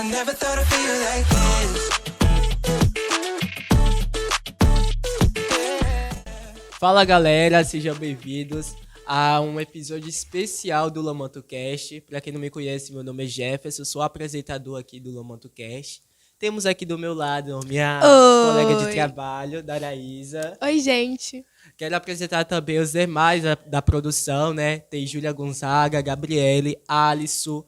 I never thought I'd feel like this. Fala galera, sejam bem-vindos a um episódio especial do Lomanto Cast. Para quem não me conhece, meu nome é Jefferson, sou apresentador aqui do Lomanto Cast. Temos aqui do meu lado minha colega de trabalho, Daraísa. Oi, gente. Quero apresentar também os demais da produção, né? Tem Júlia Gonzaga, Gabriele, Alisson,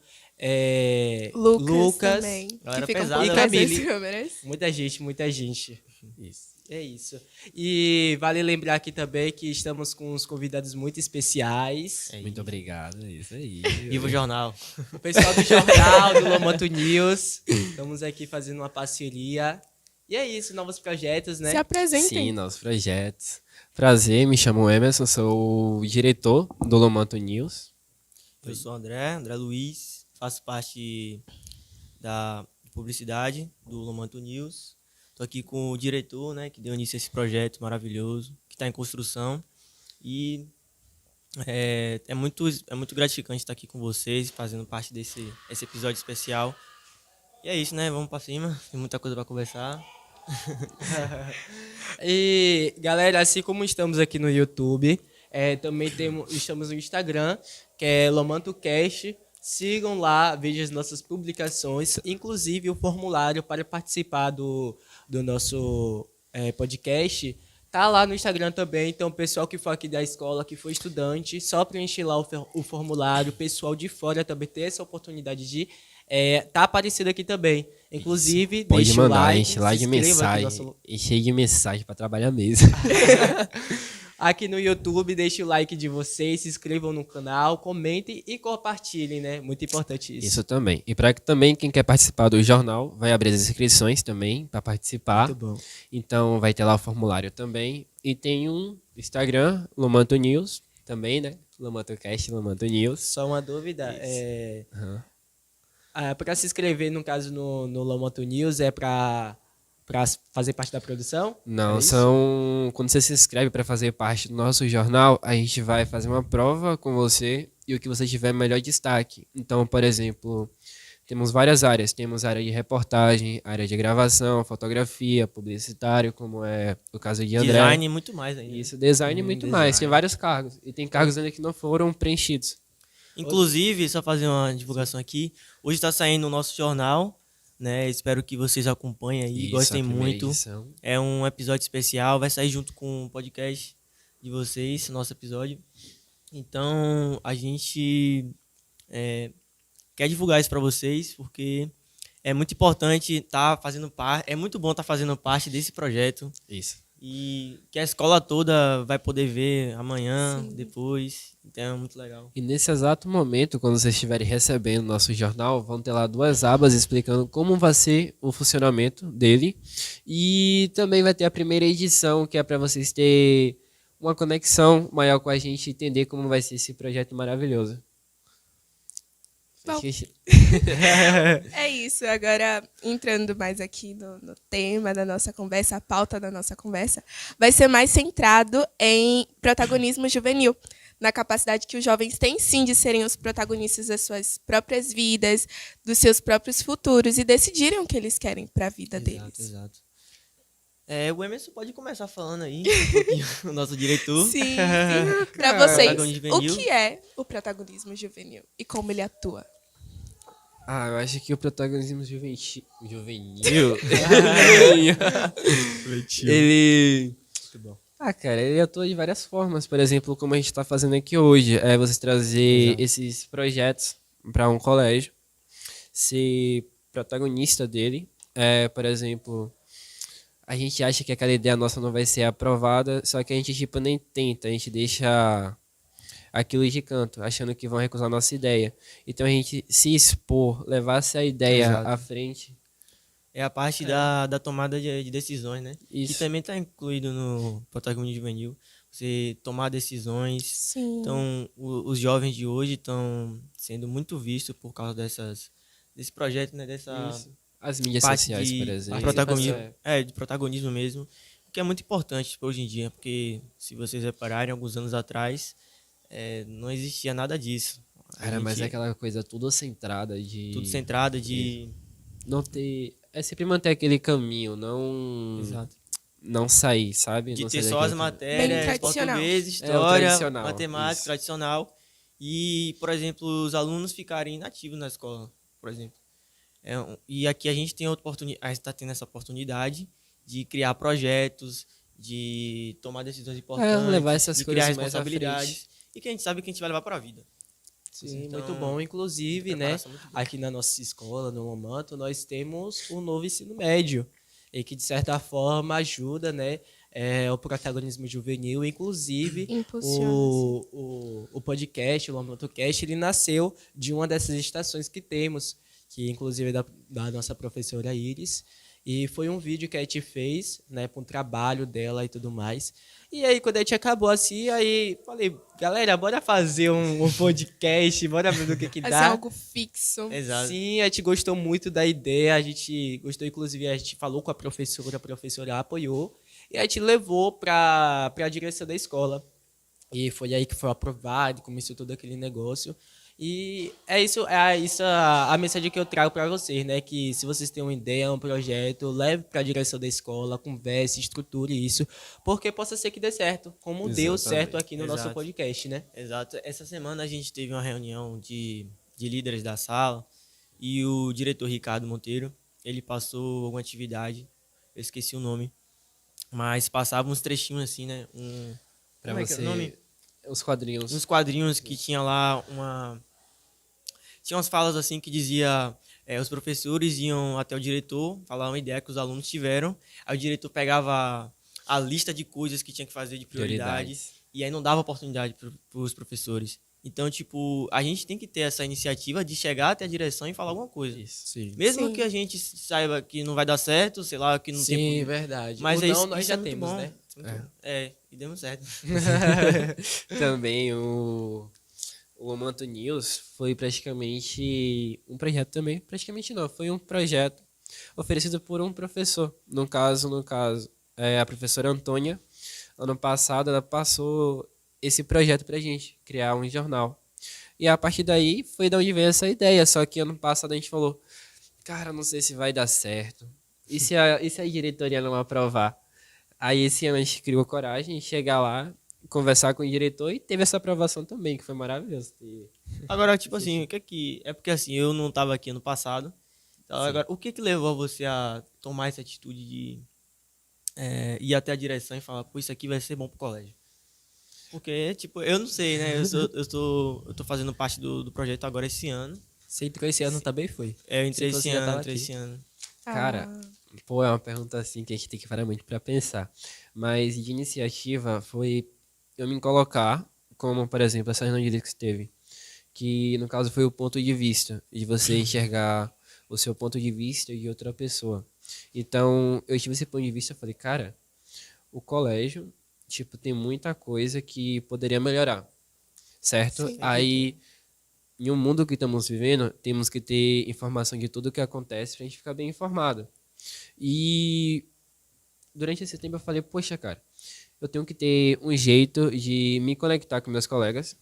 Lucas também, que ficam pesado, por e trás das Camille. câmeras. Muita gente. Isso. É isso. E vale lembrar aqui também que estamos com uns convidados muito especiais. Muito obrigado, é isso aí. Viva o jornal. O pessoal do jornal, do Lomanto News. Estamos aqui fazendo uma parceria. E é isso, novos projetos, né? Se apresentem. Sim, nossos projetos. Prazer, me chamo Emerson, sou o diretor do Lomanto News. Eu sou André Luiz, faço parte da publicidade do Lomanto News. Estou aqui com o diretor, né, que deu início a esse projeto maravilhoso, que está em construção. E é muito gratificante estar aqui com vocês, fazendo parte desse episódio especial. E é isso, né? Vamos para cima, tem muita coisa para conversar. E, galera, assim como estamos aqui no YouTube, também estamos no Instagram, que é LomantoCast. Sigam lá, vejam as nossas publicações, inclusive o formulário para participar do nosso podcast. Tá lá no Instagram também, então o pessoal que for aqui da escola, que for estudante, só preencher lá o formulário. O pessoal de fora também ter essa oportunidade de tá aparecendo aqui também. Inclusive, Pode deixa mandar, o like, enche lá de se inscreva aqui no mensagem, nosso... enche de mensagem pra trabalhar mesmo. Aqui no YouTube, deixe o like de vocês, se inscrevam no canal, comentem e compartilhem, né? Muito importante isso. Isso também. E para também quem quer participar do jornal, vai abrir as inscrições também para participar. Muito bom. Então vai ter lá o formulário também. E tem um Instagram, Lomanto News, também, né? LomantoCast, Lomanto News. Só uma dúvida, para se inscrever, no caso, no Lomanto News, é para fazer parte da produção? Não, É isso? quando você se inscreve para fazer parte do nosso jornal, a gente vai fazer uma prova com você e o que você tiver melhor destaque. Então, por exemplo, temos várias áreas. Temos área de reportagem, área de gravação, fotografia, publicitário, como é o caso de André. Design e muito mais ainda. Isso, design e muito design. mais. Tem vários cargos. E tem cargos ainda que não foram preenchidos. Inclusive, só fazer uma divulgação aqui, hoje está saindo o nosso jornal, né? Espero que vocês acompanhem aí, Isso, gostem a primeira muito. edição. É um episódio especial, vai sair junto com o podcast de vocês, nosso episódio. Então, a gente quer divulgar isso para vocês, porque é muito importante estar fazendo parte, é muito bom estar fazendo parte desse projeto. Isso. E que a escola toda vai poder ver amanhã, Sim. depois. Então é muito legal. E nesse exato momento, quando vocês estiverem recebendo nosso jornal, vão ter lá 2 abas explicando como vai ser o funcionamento dele. E também vai ter a primeira edição, que é para vocês terem uma conexão maior com a gente e entender como vai ser esse projeto maravilhoso. Bom. É isso. Agora, entrando mais aqui no tema da nossa conversa, a pauta da nossa conversa, vai ser mais centrado em protagonismo juvenil, na capacidade que os jovens têm, sim, de serem os protagonistas das suas próprias vidas, dos seus próprios futuros e decidirem o que eles querem para a vida deles. Exato. O Emerson pode começar falando aí, um pouquinho, o nosso diretor. Sim, sim. Para vocês, Protagonismo juvenil. o que é o protagonismo juvenil e como ele atua? Eu acho que o protagonismo juvenil ele... Muito bom. Cara, ele atua de várias formas. Por exemplo, como a gente está fazendo aqui hoje, é você trazer esses projetos para um colégio, ser protagonista dele. Por exemplo, a gente acha que aquela ideia nossa não vai ser aprovada, só que a gente tipo nem tenta, a gente deixa aquilo de canto, achando que vão recusar a nossa ideia. Então a gente se expor, levar essa ideia Exato. à frente. É a parte da tomada de decisões, né? Isso. Que também está incluído no protagonismo juvenil. Você tomar decisões. Sim. Então, os jovens de hoje estão sendo muito vistos por causa desse projeto, né? Dessa Isso. As mídias parte sociais, de por exemplo. protagonismo, de protagonismo mesmo. O que é muito importante para hoje em dia, porque se vocês repararem, alguns anos atrás, não existia nada disso. A Era mais gente- aquela coisa tudo centrada de... Tudo centrado de não ter... É sempre manter aquele caminho, não... Exato. Não sair, sabe? De Não ter sair só as daquele caminho. Bem matérias, tradicional. português, o história, tradicional, matemática, isso. tradicional. E, por exemplo, os alunos ficarem inativos na escola, por exemplo. E aqui a gente tem outra oportunidade, a gente está tendo essa oportunidade de criar projetos, de tomar decisões importantes, levar essas de criar coisas mais à responsabilidades. E que a gente sabe que a gente vai levar para a vida. Sim, Então, muito bom. Inclusive, né, preparação muito boa. aqui na nossa escola, no Lomanto, nós temos o novo ensino médio, e que, de certa forma, ajuda, né, o protagonismo juvenil. Inclusive, Impulsiona, o podcast, o Lomanto Cast, ele nasceu de uma dessas estações que temos, que, inclusive, é da nossa professora Iris. E foi um vídeo que a gente fez, né, para um trabalho dela e tudo mais. E aí, quando a gente acabou assim, aí falei, galera, bora fazer um podcast, bora ver o que Vai dá. ser algo fixo. Exato. Sim, a gente gostou muito da ideia, a gente gostou, inclusive, a gente falou com a professora apoiou, e a gente levou para a direção da escola. E foi aí que foi aprovado, começou todo aquele negócio. E é isso a mensagem que eu trago para vocês, né? Que se vocês têm uma ideia, um projeto, leve para a direção da escola, converse, estruture isso, porque possa ser que dê certo, como deu Exatamente. certo aqui no nosso Exato. podcast, né? Exato. Essa semana a gente teve uma reunião de líderes da sala e o diretor Ricardo Monteiro, ele passou alguma atividade, eu esqueci o nome, mas passava uns trechinhos assim, né? Pra Como é que é o você... nome? Os quadrinhos. Uns quadrinhos que tinha lá tinha umas falas assim que dizia os professores iam até o diretor falar uma ideia que os alunos tiveram, aí o diretor pegava a lista de coisas que tinha que fazer de prioridades e aí não dava oportunidade para os professores. Então, tipo, a gente tem que ter essa iniciativa de chegar até a direção e falar alguma coisa. Isso, sim. Mesmo Sim. que a gente saiba que não vai dar certo, sei lá, que não Sim, tem... verdade. Mas O é não isso, nós isso já é muito temos, bom. né? E demos certo. Também o Lomanto News foi praticamente um projeto também. Praticamente não, foi um projeto oferecido por um professor. No caso, a professora Antônia, ano passado, ela passou esse projeto pra gente, criar um jornal. E a partir daí foi da onde veio essa ideia. Só que ano passado a gente falou, cara, não sei se vai dar certo. E se a diretoria não aprovar? Aí esse ano a gente criou coragem de chegar lá, conversar com o diretor e teve essa aprovação também, que foi maravilhoso. Agora, tipo assim, o que é que... É porque assim, eu não estava aqui ano passado. Então, agora, o que levou você a tomar essa atitude de ir até a direção e falar, pô, isso aqui vai ser bom pro colégio? Porque, tipo, eu não sei, né? Eu tô fazendo parte do projeto agora esse ano. Você entrou esse ano também, foi? Eu entrei Você esse já ano, tava entrei aqui. esse ano. Cara, pô, é uma pergunta assim que a gente tem que parar muito pra pensar. Mas de iniciativa foi eu me colocar, como, por exemplo, essa reunião de líderes que teve, que no caso foi o ponto de vista, de você enxergar o seu ponto de vista e de outra pessoa. Então, eu tive esse ponto de vista e falei, cara, o colégio, tipo, tem muita coisa que poderia melhorar, certo? Sim. Aí, em um mundo que estamos vivendo, temos que ter informação de tudo o que acontece pra gente ficar bem informado. E durante esse tempo eu falei, poxa, cara, eu tenho que ter um jeito de me conectar com meus colegas,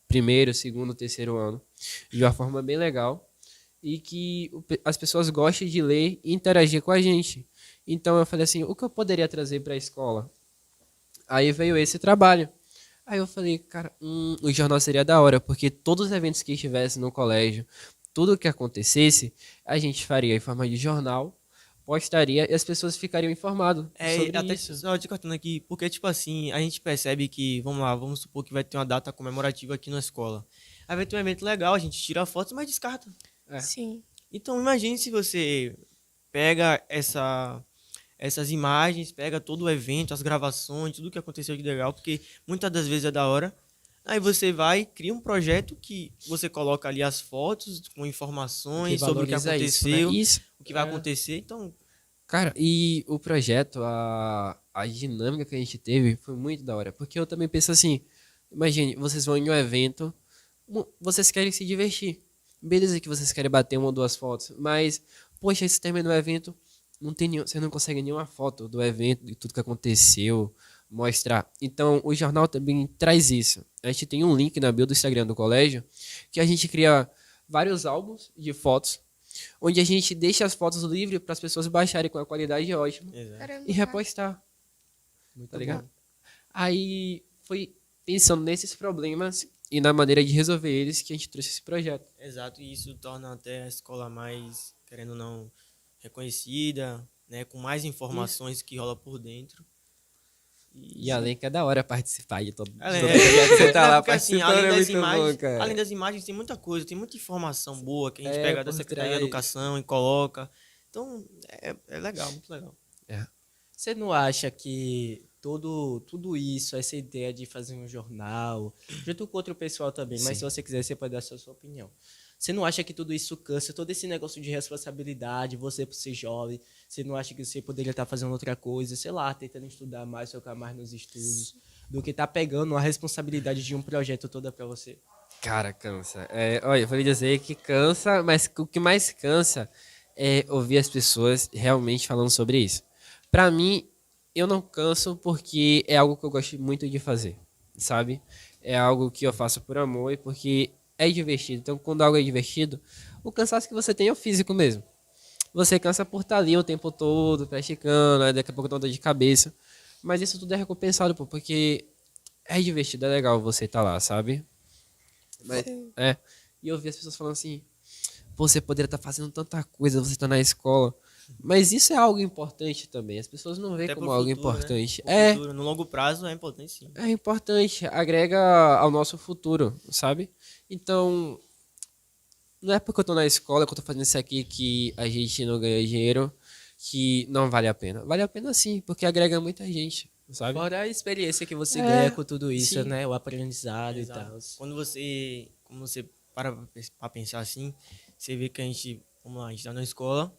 primeiro, segundo, terceiro ano, de uma forma bem legal, e que as pessoas gostem de ler e interagir com a gente. Então eu falei assim, o que eu poderia trazer para a escola? Aí veio esse trabalho. Aí eu falei, cara, o jornal seria da hora, porque todos os eventos que estivessem no colégio, tudo que acontecesse, a gente faria em forma de jornal, postaria e as pessoas ficariam informadas sobre Até isso. só te cortando aqui, porque, tipo assim, a gente percebe que, vamos lá, vamos supor que vai ter uma data comemorativa aqui na escola. Aí vai ter um evento legal, a gente tira fotos, mas descarta. Sim. Então, imagine se você pega essas imagens, pega todo o evento, as gravações, tudo que aconteceu de legal, porque muitas das vezes é da hora. Aí você vai, cria um projeto que você coloca ali as fotos com informações sobre o que valoriza isso, aconteceu, Isso. o que vai acontecer. Então, Cara, e o projeto, a dinâmica que a gente teve foi muito da hora. Porque eu também penso assim, imagine, vocês vão em um evento, vocês querem se divertir. Beleza que vocês querem bater uma ou duas fotos, mas, poxa, esse termina o evento, você não consegue nenhuma foto do evento, de tudo que aconteceu, mostrar. Então, o jornal também traz isso. A gente tem um link na bio do Instagram do colégio, que a gente cria vários álbuns de fotos, onde a gente deixa as fotos livres para as pessoas baixarem com a qualidade ótima Exato. Caramba, e repostar. Muito Tá ligado? bom. Aí foi pensando nesses problemas e na maneira de resolver eles que a gente trouxe esse projeto. Exato, e isso torna até a escola mais, querendo ou não, reconhecida, né, com mais informações que rola por dentro. E além que é da hora participar de todo Além, todo projeto que você tá lá porque, assim, participando, é além das muito imagens, bom, cara. além das imagens tem muita coisa, tem muita informação boa que a gente É, pega da por Secretaria de trás. Educação e coloca. Então, é legal, muito legal. É. Você não acha que tudo isso, essa ideia de fazer um jornal, junto com outro pessoal também, mas se você quiser, você pode dar a sua opinião. Você não acha que tudo isso cansa, todo esse negócio de responsabilidade, você por ser jovem, você não acha que você poderia estar fazendo outra coisa, sei lá, tentando estudar mais, focar mais nos estudos, do que estar pegando a responsabilidade de um projeto toda pra você? Cara, cansa. Olha, eu vou lhe dizer que cansa, mas o que mais cansa é ouvir as pessoas realmente falando sobre isso. Pra mim, eu não canso porque é algo que eu gosto muito de fazer, sabe? É algo que eu faço por amor e porque é divertido. Então, quando algo é divertido, o cansaço que você tem é o físico mesmo. Você cansa por estar ali o tempo todo, praticando, aí daqui a pouco dá uma dor de cabeça. Mas isso tudo é recompensado, pô, porque é divertido, é legal você estar lá, sabe? Mas, e eu vi as pessoas falando assim, pô, você poderia estar fazendo tanta coisa, você está na escola. Mas isso é algo importante também. As pessoas não veem Até como pro algo futuro, né? importante. Pro futuro, no longo prazo é importante sim. É importante, agrega ao nosso futuro, sabe? Então, não é porque eu tô na escola que eu tô fazendo isso aqui que a gente não ganha dinheiro, que não vale a pena. Vale a pena sim, porque agrega muita gente, sabe? Fora a experiência que você É, ganha com tudo isso, sim. né? O aprendizado Exato. e tal. Como você para pra pensar assim, você vê que a gente, vamos lá, a gente tá na escola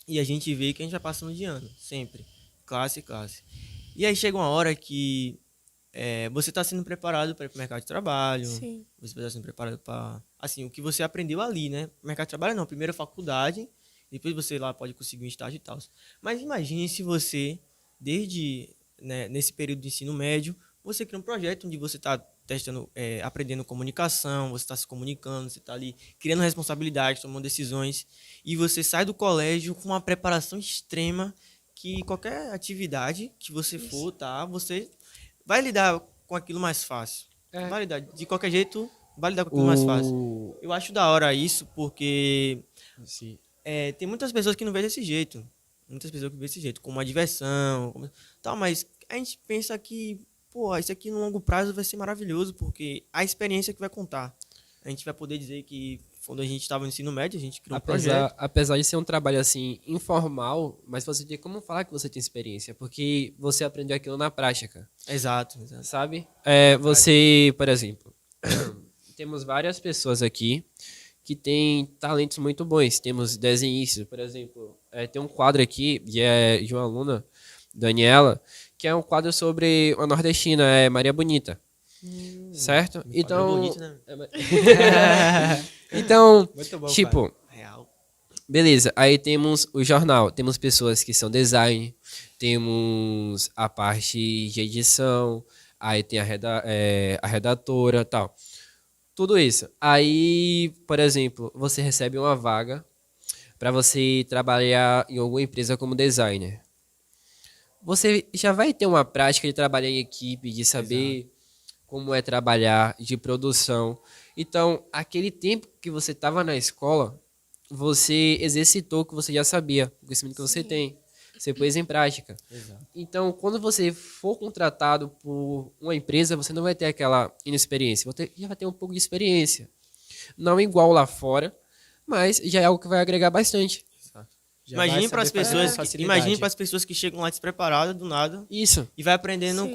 e a gente vê que a gente vai passando de ano, sempre. Classe. E aí chega uma hora que você está sendo preparado para ir pro mercado de trabalho, Sim. você está sendo preparado para, assim, o que você aprendeu ali, né? Mercado de trabalho não, primeiro faculdade, depois você lá pode conseguir um estágio e tal. Mas imagine se você, desde, né, nesse período de ensino médio, você cria um projeto onde você está testando, aprendendo comunicação, você está se comunicando, você está ali criando responsabilidade, tomando decisões, e você sai do colégio com uma preparação extrema que qualquer atividade que você for, tá, você vai lidar com aquilo mais fácil. É. Vai lidar, de qualquer jeito, vai lidar com aquilo mais fácil. Eu acho da hora isso, porque Sim. tem muitas pessoas que não veem desse jeito. Como uma diversão, tal, mas a gente pensa que, pô, isso aqui no longo prazo vai ser maravilhoso, porque a experiência que vai contar. A gente vai poder dizer que quando a gente estava no ensino médio, a gente criou um projeto. Apesar de ser um trabalho assim informal, mas você tem como falar que você tem experiência, porque você aprendeu aquilo na prática, Exato. sabe? Por exemplo, temos várias pessoas aqui que têm talentos muito bons. Temos desenhistas, por exemplo, tem um quadro aqui de uma aluna, Daniela, que é um quadro sobre a nordestina, Maria Bonita. Certo? Então, bonito, né? então, Muito bom, tipo, Real. beleza, aí temos o jornal, temos pessoas que são design, temos a parte de edição, aí tem a redatora e tal. Tudo isso. Aí, por exemplo, você recebe uma vaga para você trabalhar em alguma empresa como designer. Você já vai ter uma prática de trabalhar em equipe, de saber como é trabalhar, de produção. Então, aquele tempo que você estava na escola, você exercitou o que você já sabia, o conhecimento que você tem. Você pôs em prática. Exato. Então, quando você for contratado por uma empresa, você não vai ter aquela inexperiência. Você já vai ter um pouco de experiência. Não igual lá fora, mas já é algo que vai agregar bastante. Já vai Imagine para as saber fazer pessoas, com facilidade. imagine para as pessoas que chegam lá despreparadas do nada Isso. e vai aprendendo Sim.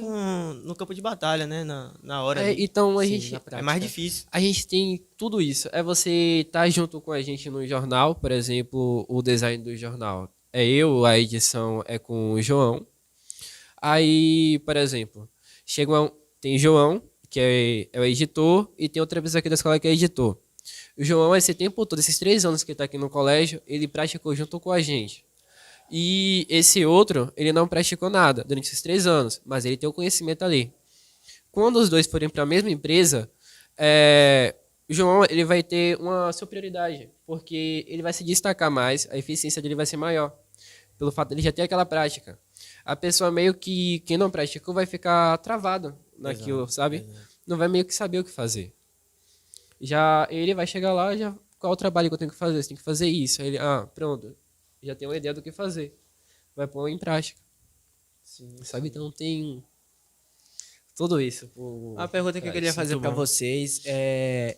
no campo de batalha, né, na hora. ali. Então, Sim, na É prática. mais difícil. a gente tem tudo isso. É você estar junto com a gente no jornal, por exemplo, o design do jornal. É eu, a edição é com o João. Aí, por exemplo, tem João, que é o editor, e tem outra pessoa aqui da escola que é editor. O João, esse tempo todo, esses 3 anos que ele está aqui no colégio, ele praticou junto com a gente. E esse outro, ele não praticou nada durante esses 3 anos, mas ele tem o conhecimento ali. Quando os dois forem para a mesma empresa, o João, ele vai ter uma superioridade, porque ele vai se destacar mais, a eficiência dele vai ser maior, pelo fato dele já ter aquela prática. A pessoa meio que, quem não praticou, vai ficar travado naquilo, Exato, sabe? exato. Não vai meio que saber o que fazer. Já ele vai chegar lá, já qual o trabalho que eu tenho que fazer? Você tem que fazer isso. Aí ele, pronto, já tem uma ideia do que fazer. Vai pôr em prática. Sabe? Então tem tudo isso. Uma pergunta que eu queria fazer para vocês é...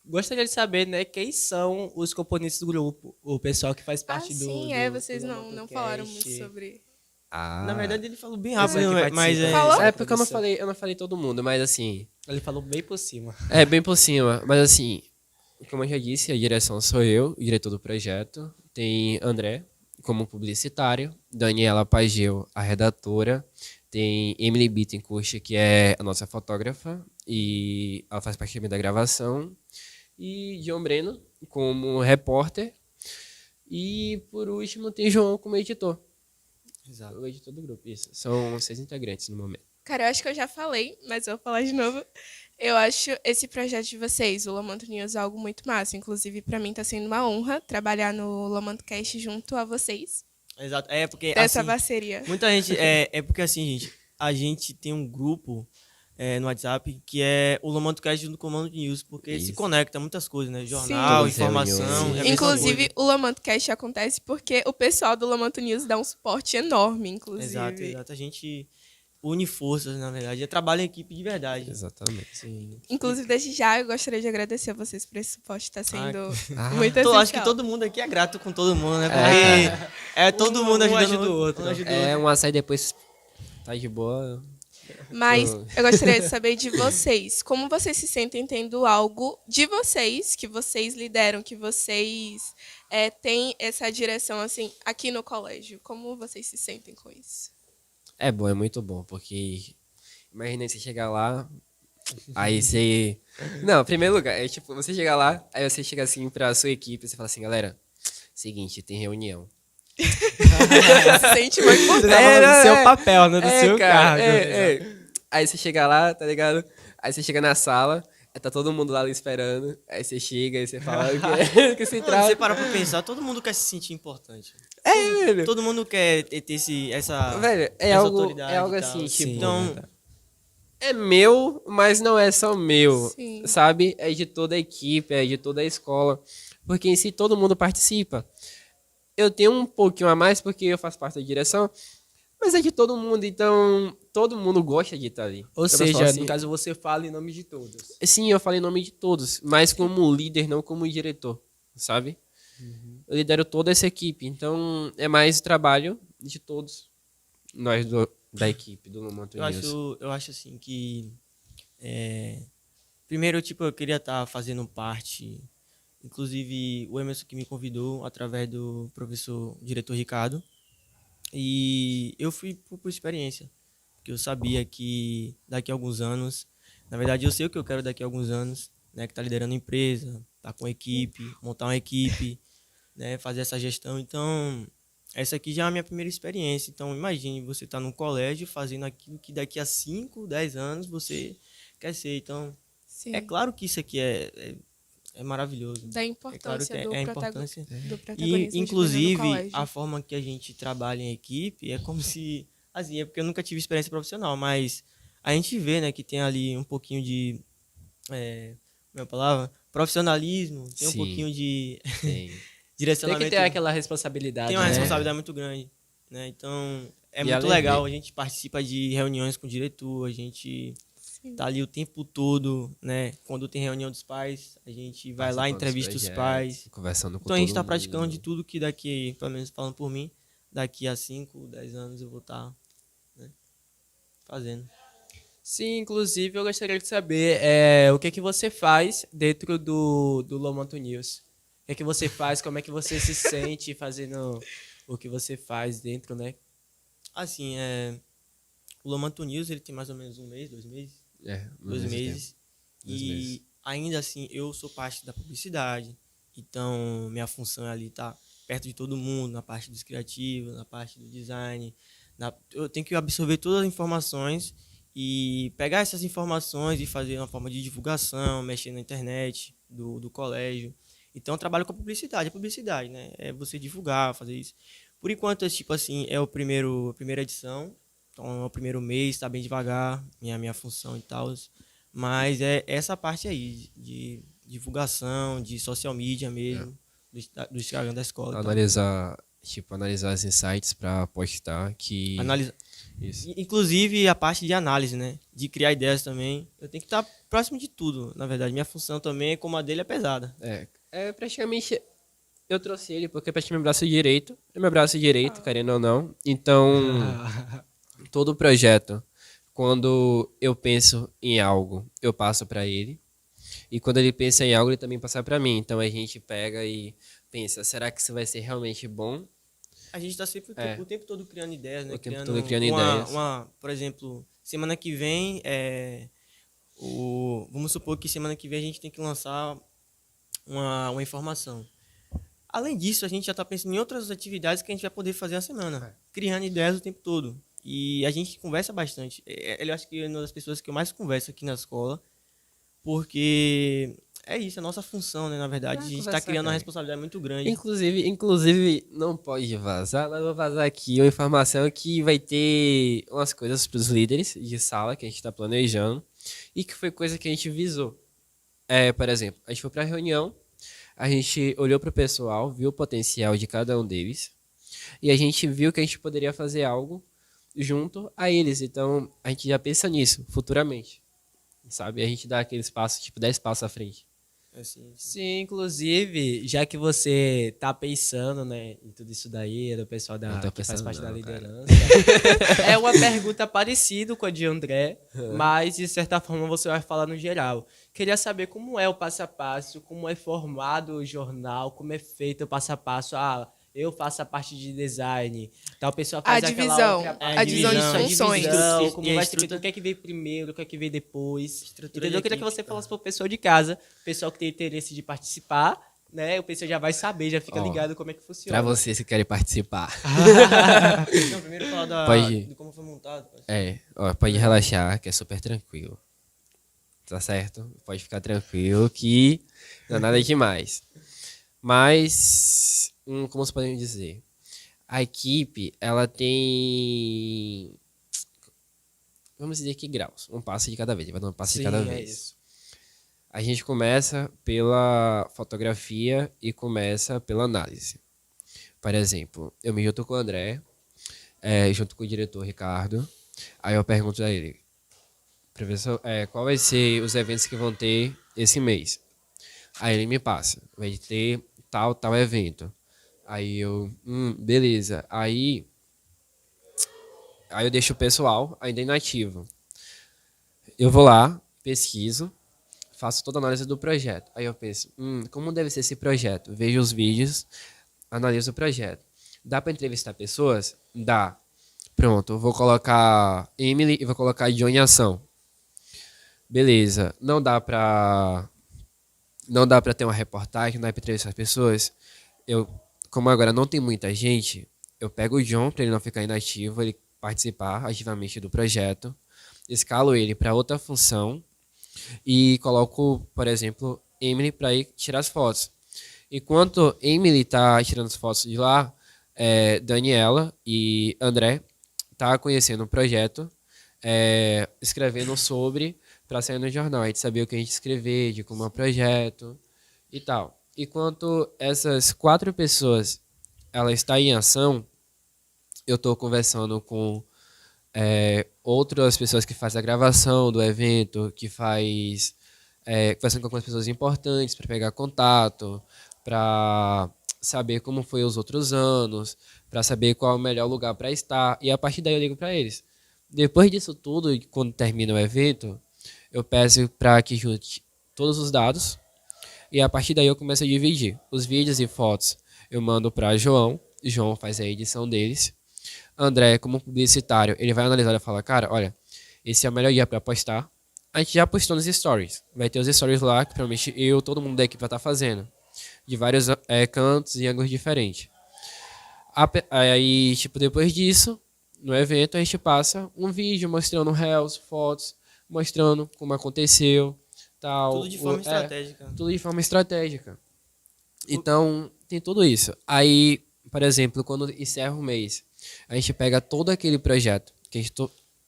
Gostaria de saber, né, quem são os componentes do grupo, o pessoal que faz parte do... sim, do, vocês do não Lomantocast. falaram muito sobre... Na verdade, ele falou bem Pessoal rápido, que mas participa. Falou? É porque eu não falei todo mundo, mas assim, Ele falou bem por cima. é bem por cima, mas assim, como eu já disse, a direção sou eu, o diretor do projeto. Tem André como publicitário, Daniela Pageu, a redatora, tem Emily Bittencourt, que é a nossa fotógrafa, e ela faz parte também da gravação, e John Breno como repórter, e por último tem João como editor. Exato. O editor do grupo, isso. São 6 integrantes no momento. Cara, eu acho que eu já falei, mas eu vou falar de novo. Eu acho esse projeto de vocês, o Lomanto News, algo muito massa. Inclusive, pra mim tá sendo uma honra trabalhar no Lomanto Cast junto a vocês. Exato. É porque, Dessa assim, parceria. muita gente... É porque, assim, gente, a gente tem um grupo no WhatsApp que é o Lomantocast junto com o Lomando News, porque se conecta muitas coisas, né? Jornal, Sim. informação... Todas as é a mesma Inclusive, coisa. o Lomanto Cast acontece porque o pessoal do Lomanto News dá um suporte enorme, inclusive. Exato, exato. A gente une forças, na verdade. É trabalho em equipe de verdade. Exatamente. Sim. Inclusive, desde já, eu gostaria de agradecer a vocês por esse suporte. Está sendo muito Então, essencial. acho que todo mundo aqui é grato com todo mundo, né? Porque é todo mundo um ajudando ajuda o outro. um ajuda o É um açaí depois tá de boa. Mas eu gostaria de saber de vocês. Como vocês se sentem tendo algo de vocês, que vocês lideram, que vocês têm essa direção, assim, aqui no colégio? Como vocês se sentem com isso? É bom, é muito bom, porque imagina você chegar lá, aí você... Não, em primeiro lugar, é tipo, você chegar lá, aí você chega assim pra sua equipe, você fala assim, galera, seguinte, tem reunião. Se sente muito Você importante. tá falando do seu papel, né? Do seu cara, cargo. Aí você chega lá, tá ligado? Aí você chega na sala, aí tá todo mundo lá ali esperando, aí você chega, aí você fala que você Mano, traz. você para pra pensar, todo mundo quer se sentir importante. Velho, Todo mundo quer ter essa velho, é essa algo autoridade e tal. assim, tipo, Então, é meu, mas não é só meu, Sim. sabe? É de toda a equipe, é de toda a escola, porque em si todo mundo participa. Eu tenho um pouquinho a mais porque eu faço parte da direção, mas é de todo mundo, então todo mundo gosta de estar ali. Ou Eu seja, falo assim, no caso, você fala em nome de todos. sim, eu falei em nome de todos, mas como líder, não como diretor, sabe? Eu lidero toda essa equipe, então é mais o trabalho de todos nós da equipe do Lomanto News. eu acho assim que primeiro, tipo, eu queria estar fazendo parte, inclusive o Emerson que me convidou através do professor diretor Ricardo, e eu fui por experiência, porque eu sabia que daqui a alguns anos, na verdade eu sei o que eu quero daqui a alguns anos, né, que tá liderando empresa, tá com equipe, montar uma equipe, né, fazer essa gestão. Então, essa aqui já é a minha primeira experiência. Então, imagine você estar num colégio fazendo aquilo que daqui a 5, 10 anos você quer ser. Então, Sim. é claro que isso aqui é maravilhoso. Da É importância claro que é a importância. do protagonismo E, de viver no inclusive, colégio. a forma que a gente trabalha em equipe é como se... Assim, é porque eu nunca tive experiência profissional, mas a gente vê, né, que tem ali um pouquinho de... como é a palavra? Profissionalismo, tem um Sim. pouquinho de Tem. Tem direcionamento. que ter aquela responsabilidade. Tem uma né? responsabilidade muito grande, né? Então, é E muito além legal. de- A gente participa de reuniões com o diretor, a gente Sim. tá ali o tempo todo, né? Quando tem reunião dos pais, a gente vai lá, Participando dos entrevista os projetos, pais. Conversando com Então, a gente todo tá praticando mundo. de tudo que daqui, pelo menos falando por mim, daqui a 5, 10 anos eu vou estar fazendo. Sim, inclusive eu gostaria de saber o que você faz dentro do Lomanto News. O que você faz, como é que você se sente fazendo o que você faz dentro, né? Assim, o Lomanto News, ele tem mais ou menos 1 mês, 2 meses. É, 2 meses. Dois E meses. ainda assim, eu sou parte da publicidade. Então, minha função é ali estar perto de todo mundo, na parte dos criativos, na parte do design. Eu tenho que absorver todas as informações e pegar essas informações e fazer uma forma de divulgação, mexer na internet, do colégio. Então, eu trabalho com a publicidade, né? É você divulgar, fazer isso. Por enquanto, tipo assim, é a primeira edição. Então, é o primeiro mês, tá bem devagar, minha função e tal. Mas é essa parte aí, de divulgação, de social media mesmo, do Instagram da escola. e tal. Analisar as insights para postar que... Isso. Inclusive a parte de análise, né? De criar ideias também. Eu tenho que estar próximo de tudo, na verdade. Minha função também, como a dele, é pesada. É praticamente... Eu trouxe ele porque é praticamente meu braço direito. É meu braço direito, querendo ou não. Então, todo projeto, quando eu penso em algo, eu passo para ele. E quando ele pensa em algo, ele também passa para mim. Então, a gente pega e pensa, será que isso vai ser realmente bom? A gente está sempre o tempo todo criando ideias, né? O tempo todo criando ideias. Por exemplo, semana que vem, vamos supor que semana que vem a gente tem que lançar uma informação. Além disso, a gente já está pensando em outras atividades que a gente vai poder fazer na semana, criando ideias o tempo todo. E a gente conversa bastante. Eu acho que é uma das pessoas que eu mais converso aqui na escola, porque é isso, a nossa função, né? Na verdade, a gente está criando uma responsabilidade muito grande. Inclusive, não pode vazar, mas eu vou vazar aqui uma informação que vai ter umas coisas para os líderes de sala que a gente está planejando e que foi coisa que a gente visou. Por exemplo, a gente foi para a reunião, a gente olhou para o pessoal, viu o potencial de cada um deles e a gente viu que a gente poderia fazer algo junto a eles. Então, a gente já pensa nisso futuramente, sabe? A gente dá aqueles passos, tipo 10 passos à frente. Sim, inclusive, já que você tá pensando, né, em tudo isso daí, do pessoal que faz parte da liderança, é uma pergunta parecida com a de André, mas de certa forma você vai falar no geral. Queria saber como é o passo a passo, como é formado o jornal, como é feito o passo a passo. Eu faço a parte de design, tal pessoa faz aquela outra parte. A divisão de funções. Como vai ser, o que é que veio primeiro, o que é que veio depois. Entendeu? Eu queria que você falasse pro pessoal de casa, o pessoal que tem interesse de participar, né? O pessoal já vai saber, já fica ligado como é que funciona. Pra vocês que querem participar. Não, primeiro falar de como foi montado. Pode relaxar, que é super tranquilo. Tá certo? Pode ficar tranquilo que não é nada demais. Mas, como se pode dizer? A equipe, ela tem... Vamos dizer que graus. Um passo de cada vez. Vai dar um passo de cada vez. Isso. A gente começa pela fotografia e começa pela análise. Por exemplo, eu me junto com o André, junto com o diretor Ricardo. Aí eu pergunto a ele, professor, qual vai ser os eventos que vão ter esse mês? Aí ele me passa, vai ter tal evento. Aí eu, beleza. Aí eu deixo o pessoal ainda inativo. Eu vou lá, pesquiso, faço toda a análise do projeto. Aí eu penso, como deve ser esse projeto? Vejo os vídeos, analiso o projeto. Dá para entrevistar pessoas? Dá. Pronto, eu vou colocar Emily e vou colocar John em ação. Beleza. Não dá para ter uma reportagem, não dá para entrevistar as pessoas. Como agora não tem muita gente, eu pego o John para ele não ficar inativo, ele participar ativamente do projeto, escalo ele para outra função e coloco, por exemplo, Emily para ir tirar as fotos. Enquanto Emily está tirando as fotos de lá, Daniela e André tá conhecendo o projeto, escrevendo sobre para sair no jornal. A gente sabia o que a gente escrever, de como é o projeto e tal. Enquanto essas 4 pessoas ela está em ação, eu estou conversando com outras pessoas que fazem a gravação do evento, que faz conversando com algumas pessoas importantes para pegar contato, para saber como foi os outros anos, para saber qual é o melhor lugar para estar. E a partir daí eu ligo para eles. Depois disso tudo, quando termina o evento, eu peço para que junte todos os dados e a partir daí eu começo a dividir. Os vídeos e fotos eu mando para João faz a edição deles. André, como publicitário, ele vai analisar e falar, cara, olha, esse é o melhor dia para postar. A gente já postou nos stories. Vai ter os stories lá, que provavelmente todo mundo da equipe vai estar fazendo. De vários cantos e ângulos diferentes. Aí, depois disso, no evento, a gente passa um vídeo mostrando reels, fotos, mostrando como aconteceu, tal. Tudo de forma estratégica. Tudo de forma estratégica. Então, tem tudo isso. Aí, por exemplo, quando encerra o mês, a gente pega todo aquele projeto,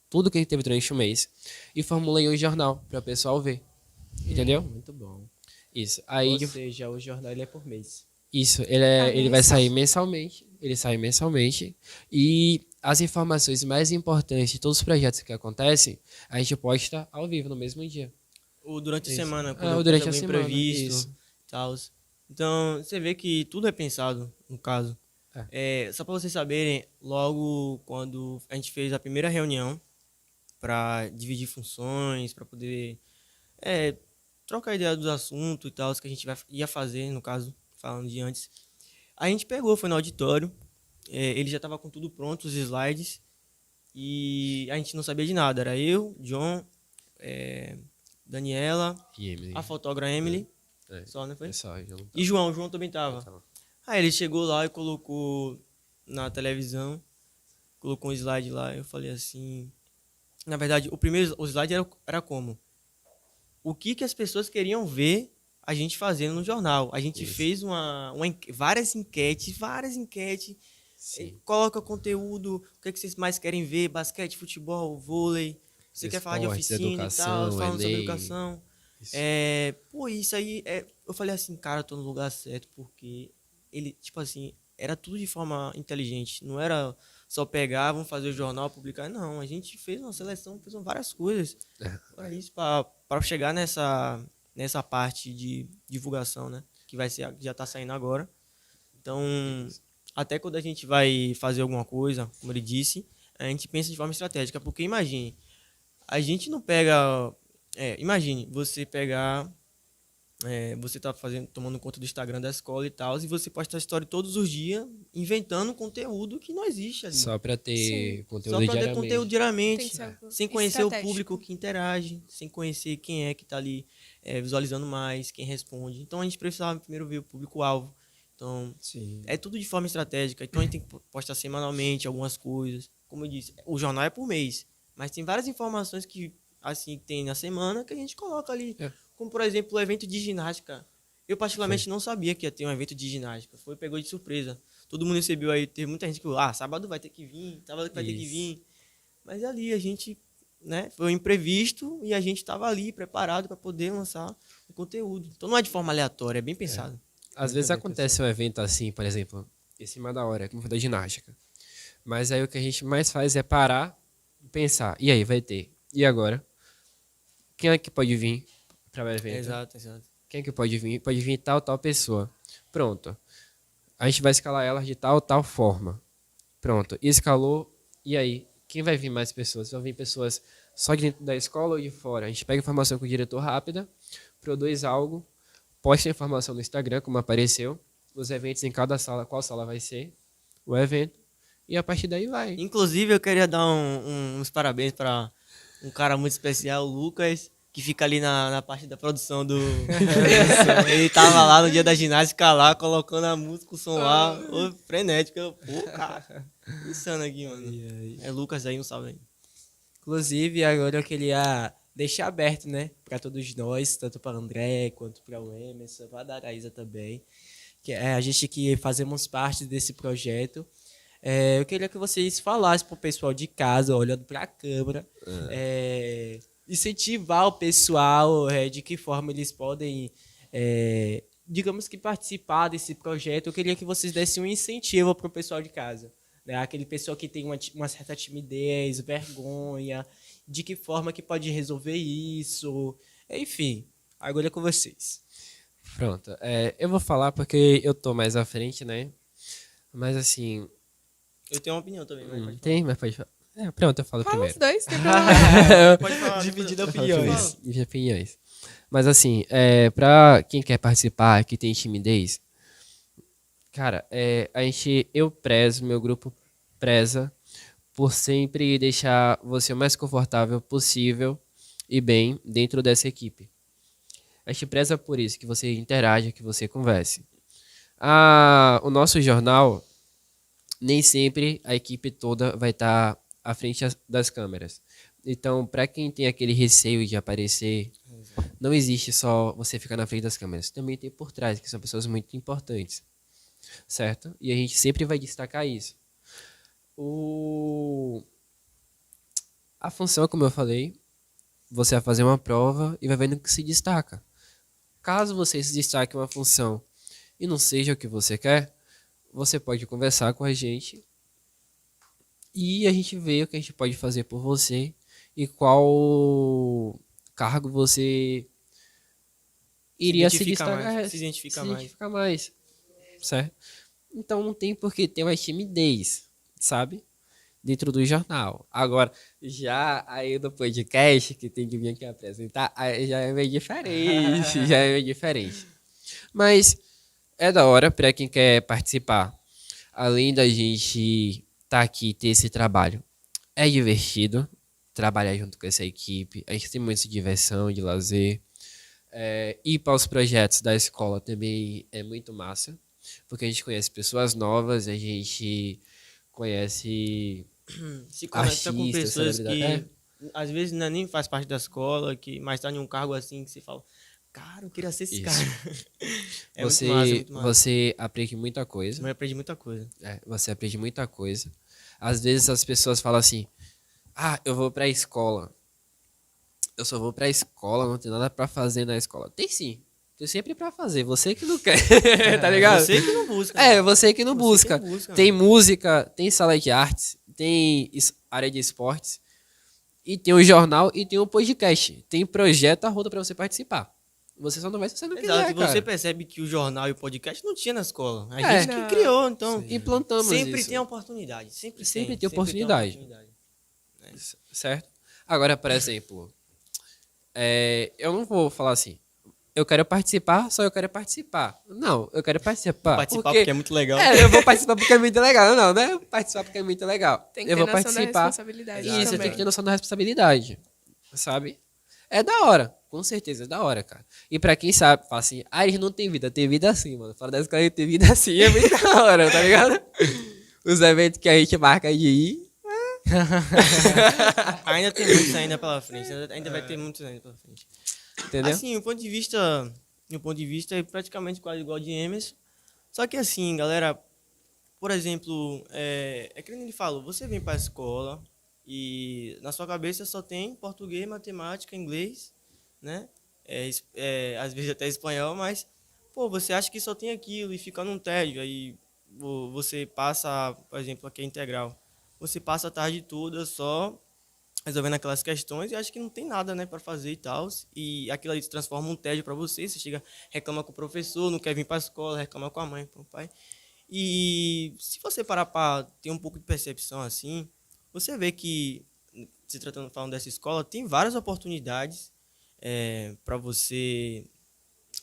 tudo que a gente teve durante o mês, e formula em um jornal para o pessoal ver. Entendeu? Muito bom. Isso. Aí, Ou seja, o jornal ele é por mês. isso, ele vai sair mensalmente. Ele sai mensalmente. E as informações mais importantes de todos os projetos que acontecem, a gente posta ao vivo no mesmo dia. Ou durante a semana, ou quando durante tem a algum semana, imprevisto isso. e tal. Então, você vê que tudo é pensado, no caso. Só para vocês saberem, logo quando a gente fez a primeira reunião para dividir funções, para poder trocar ideia dos assuntos e tal, que a gente ia fazer, no caso, falando de antes. A gente foi no auditório, ele já estava com tudo pronto, os slides, e a gente não sabia de nada. Era eu, John, Daniela, E Emily. a fotógrafa Emily, É. só, né? Foi? Pessoal, já não tá. E João também tava. Tava. Aí ele chegou lá e colocou na televisão, colocou um slide lá, eu falei assim... Na verdade, o slide era como? O que as pessoas queriam ver a gente fazendo no jornal. A gente fez várias enquetes, Sim. coloca conteúdo, o que vocês mais querem ver, basquete, futebol, vôlei, você quer falar de Esportes, oficina e tal, educação, falando sobre Enem. educação. Isso. Isso aí, eu falei assim, cara, eu tô no lugar certo, porque ele, tipo assim, era tudo de forma inteligente, não era só pegar, vamos fazer o jornal, publicar, não, a gente fez uma seleção, fez várias coisas para isso, para chegar nessa parte de divulgação, né, que já tá saindo agora. Então, até quando a gente vai fazer alguma coisa, como ele disse, a gente pensa de forma estratégica, porque imagine, a gente não pega... imagine, você pegar... você tá tomando conta do Instagram da escola e tal, e você posta a história todos os dias, inventando conteúdo que não existe ali. Só pra ter Só conteúdo para ter diariamente. conteúdo Tem diariamente, que ser algo sem conhecer o estratégico. público que interage, sem conhecer quem é que tá ali visualizando mais, quem responde. Então a gente precisava primeiro ver o público-alvo. Então, Sim. é tudo de forma estratégica. Então a gente tem que postar semanalmente algumas coisas. Como eu disse, o jornal é por mês, mas tem várias informações que assim tem na semana que a gente coloca ali. Como, por exemplo, o evento de ginástica. Eu, particularmente, não sabia que ia ter um evento de ginástica. Pegou de surpresa. Todo mundo recebeu aí. Teve muita gente que falou, sábado vai ter que vir, sábado vai ter que vir. Mas ali a gente, né, foi um imprevisto e a gente estava ali preparado para poder lançar o conteúdo. Então não é de forma aleatória, é bem pensado. Às vezes acontece um evento assim, por exemplo, em cima da hora, como foi da ginástica. Mas aí o que a gente mais faz é parar e pensar. E aí, vai ter? E agora? Quem é que pode vir para o evento? Exato. Quem é que pode vir? Pode vir tal pessoa. Pronto. A gente vai escalar ela de tal forma. Pronto. Escalou. E aí? Quem vai vir mais pessoas? Vão vir pessoas só de dentro da escola ou de fora? A gente pega informação com o diretor rápida, produz algo, posta a informação no Instagram, como apareceu, os eventos em cada sala, qual sala vai ser, o evento, e a partir daí vai. Inclusive, eu queria dar uns parabéns para um cara muito especial, o Lucas, que fica ali na parte da produção do... Ele tava lá no dia da ginástica lá, colocando a música, o som lá, frenético. Cara, insano aqui, mano. É Lucas aí, um salve aí. Inclusive, agora eu queria deixar aberto, né, para todos nós, tanto para o André quanto para o Emerson, para a Araísa também, que é a gente que fazemos parte desse projeto. Eu queria que vocês falassem para o pessoal de casa, olhando para a câmera, incentivar o pessoal de que forma eles podem, digamos que participar desse projeto. Eu queria que vocês dessem um incentivo para o pessoal de casa. Né? Aquele pessoal que tem uma certa timidez, vergonha, de que forma que pode resolver isso. Enfim, agora é com vocês. Pronto. Eu vou falar porque eu tô mais à frente, né? Mas assim... Eu tenho uma opinião também, mas pode falar. Tem, mas pode falar. Pronto, eu falo Fala primeiro. os dois, tem problema. Pode falar. Dividindo Eu falo opiniões. primeiro, de opiniões. Mas assim, pra quem quer participar, que tem timidez, cara, meu grupo preza por sempre deixar você o mais confortável possível e bem dentro dessa equipe. A gente preza por isso, que você interaja, que você converse. O nosso jornal, nem sempre a equipe toda vai estar à frente das câmeras. Então, para quem tem aquele receio de aparecer, não existe só você ficar na frente das câmeras. Também tem por trás, que são pessoas muito importantes. Certo? E a gente sempre vai destacar isso. A função, como eu falei, você vai fazer uma prova e vai vendo que se destaca. Caso você se destaque em uma função e não seja o que você quer, você pode conversar com a gente e a gente vê o que a gente pode fazer por você e qual cargo você iria se identifica destacar. mais, se identifica mais. Certo? Então não tem por que ter uma timidez, sabe? Dentro do jornal. Agora, já aí do podcast, que tem que vir aqui apresentar, aí já é meio diferente. Já é meio diferente. Mas é da hora para quem quer participar. Além da gente estar aqui e ter esse trabalho. É divertido trabalhar junto com essa equipe. A gente tem muita diversão, de lazer. Ir para os projetos da escola também é muito massa. Porque a gente conhece pessoas novas, a gente conhece Se conecta com artistas, pessoas que celebridade. às vezes nem faz parte da escola, mas tá em um cargo assim que você fala, cara, eu queria ser esse Isso. cara. É Você, muito massa, muito massa. você aprende muita coisa. Eu aprendi muita coisa. Você aprende muita coisa. Às vezes as pessoas falam assim, eu vou pra escola. Eu só vou pra escola, não tem nada pra fazer na escola. Tem sim. Tem sempre pra fazer. Você que não quer, tá ligado? Você que não busca. Você que não Você busca. que não busca, Tem música, tem sala de artes, tem área de esportes, e tem o jornal e tem o podcast. Tem projeto a roda pra você participar. Você só não vai se você não Exato, quiser, e você cara. percebe que o jornal e o podcast não tinha na escola. A É. gente que criou, então Implantamos sempre isso. tem oportunidade. Sempre Tem oportunidade. Certo? Agora, por exemplo, eu não vou falar assim, eu quero participar, só eu quero participar. Não, eu quero participar. Participar porque é muito legal. Eu vou participar porque é muito legal. Não, né? Participar porque é muito legal. Tem que eu ter vou noção da participar. responsabilidade Isso, também. tem que ter noção da responsabilidade. Sabe? É da hora. Com certeza, é da hora, cara. E pra quem sabe, fala assim, eles não tem vida. Tem vida assim, mano. Fora da escola, tem vida assim. É muito da hora, tá ligado? Os eventos que a gente marca de ir. Ainda tem muitos ainda pela frente. Ainda vai ter muitos ainda pela frente. Entendeu? Assim, o ponto de vista é praticamente quase igual de Emerson. Só que assim, galera, por exemplo, que nem ele falou, você vem para a escola e na sua cabeça só tem português, matemática, inglês, né? Às vezes até espanhol, mas pô, você acha que só tem aquilo e fica num tédio. Aí você passa, por exemplo, aqui é integral. Você passa a tarde toda só resolvendo aquelas questões e acha que não tem nada, né, para fazer e tal. E aquilo ali se transforma um tédio para você. Você chega, reclama com o professor, não quer vir para a escola, reclama com a mãe, com o pai. E se você parar para ter um pouco de percepção assim, você vê que, falando dessa escola, tem várias oportunidades para você.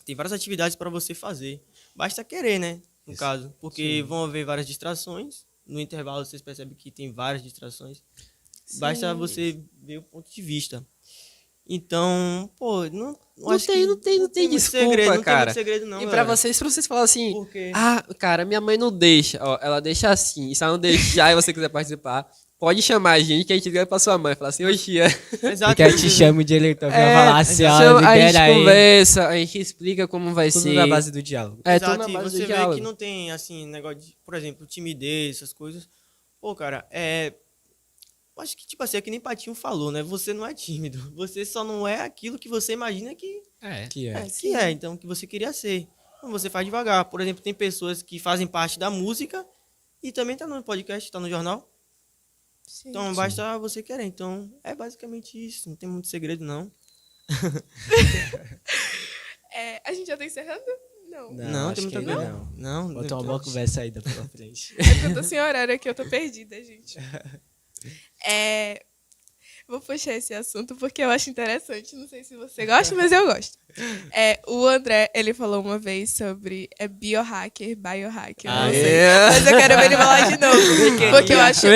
Tem várias atividades para você fazer. Basta querer, né? No caso. Porque vão haver várias distrações. No intervalo vocês percebem que tem várias distrações. Basta você ver o ponto de vista. Então, pô, não tem Não tem muito desculpa, segredo, não tem cara. muito segredo não, E pra galera. vocês falarem assim, Por quê? cara, minha mãe não deixa. Ó, ela deixa assim. E se ela não deixar e você quiser participar, pode chamar a gente que a gente liga pra sua mãe. Falar assim, ô tia. Exato. Porque a gente chama o diretor pra falar assim, ó, a gente libera aí. conversa, a gente explica como vai Tudo ser. na base do diálogo. Tudo Exato, na e base você do vê diálogo. que não tem, assim, negócio de, por exemplo, timidez, essas coisas. Pô, cara, eu acho que, tipo assim, é que nem Patinho falou, né? Você não é tímido. Você só não é aquilo que você imagina que Que é. então, que você queria ser. Então, você faz devagar. Por exemplo, tem pessoas que fazem parte da música e também tá no podcast, tá no jornal. Sim. Então, basta você querer. Então, é basicamente isso. Não tem muito segredo, não. A gente já tá encerrando? Não. Não, acho tem muita que ainda coisa. não. Não, Bota uma boa conversa ainda pela frente. É que eu tô sem horário aqui, eu tô perdida, gente. Vou puxar esse assunto porque eu acho interessante. Não sei se você gosta, mas eu gosto. O André, ele falou uma vez sobre biohacker. Eu não sei. Mas eu quero ver ele falar de novo. Porque eu acho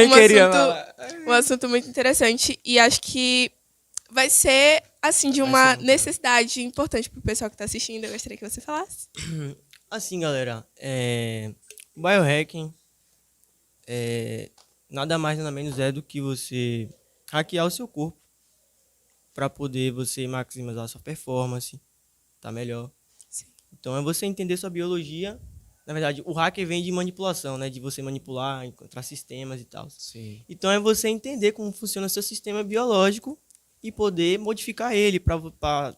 um assunto muito interessante. E acho que vai ser, assim, de uma necessidade importante pro pessoal que tá assistindo. Eu gostaria que você falasse. Assim, galera, biohacking nada mais nada menos do que você hackear o seu corpo para poder você maximizar a sua performance, tá melhor. Sim. Então é você entender sua biologia. Na verdade, o hacker vem de manipulação, né? De você manipular, encontrar sistemas e tal. Sim. Então é você entender como funciona o seu sistema biológico e poder modificar ele para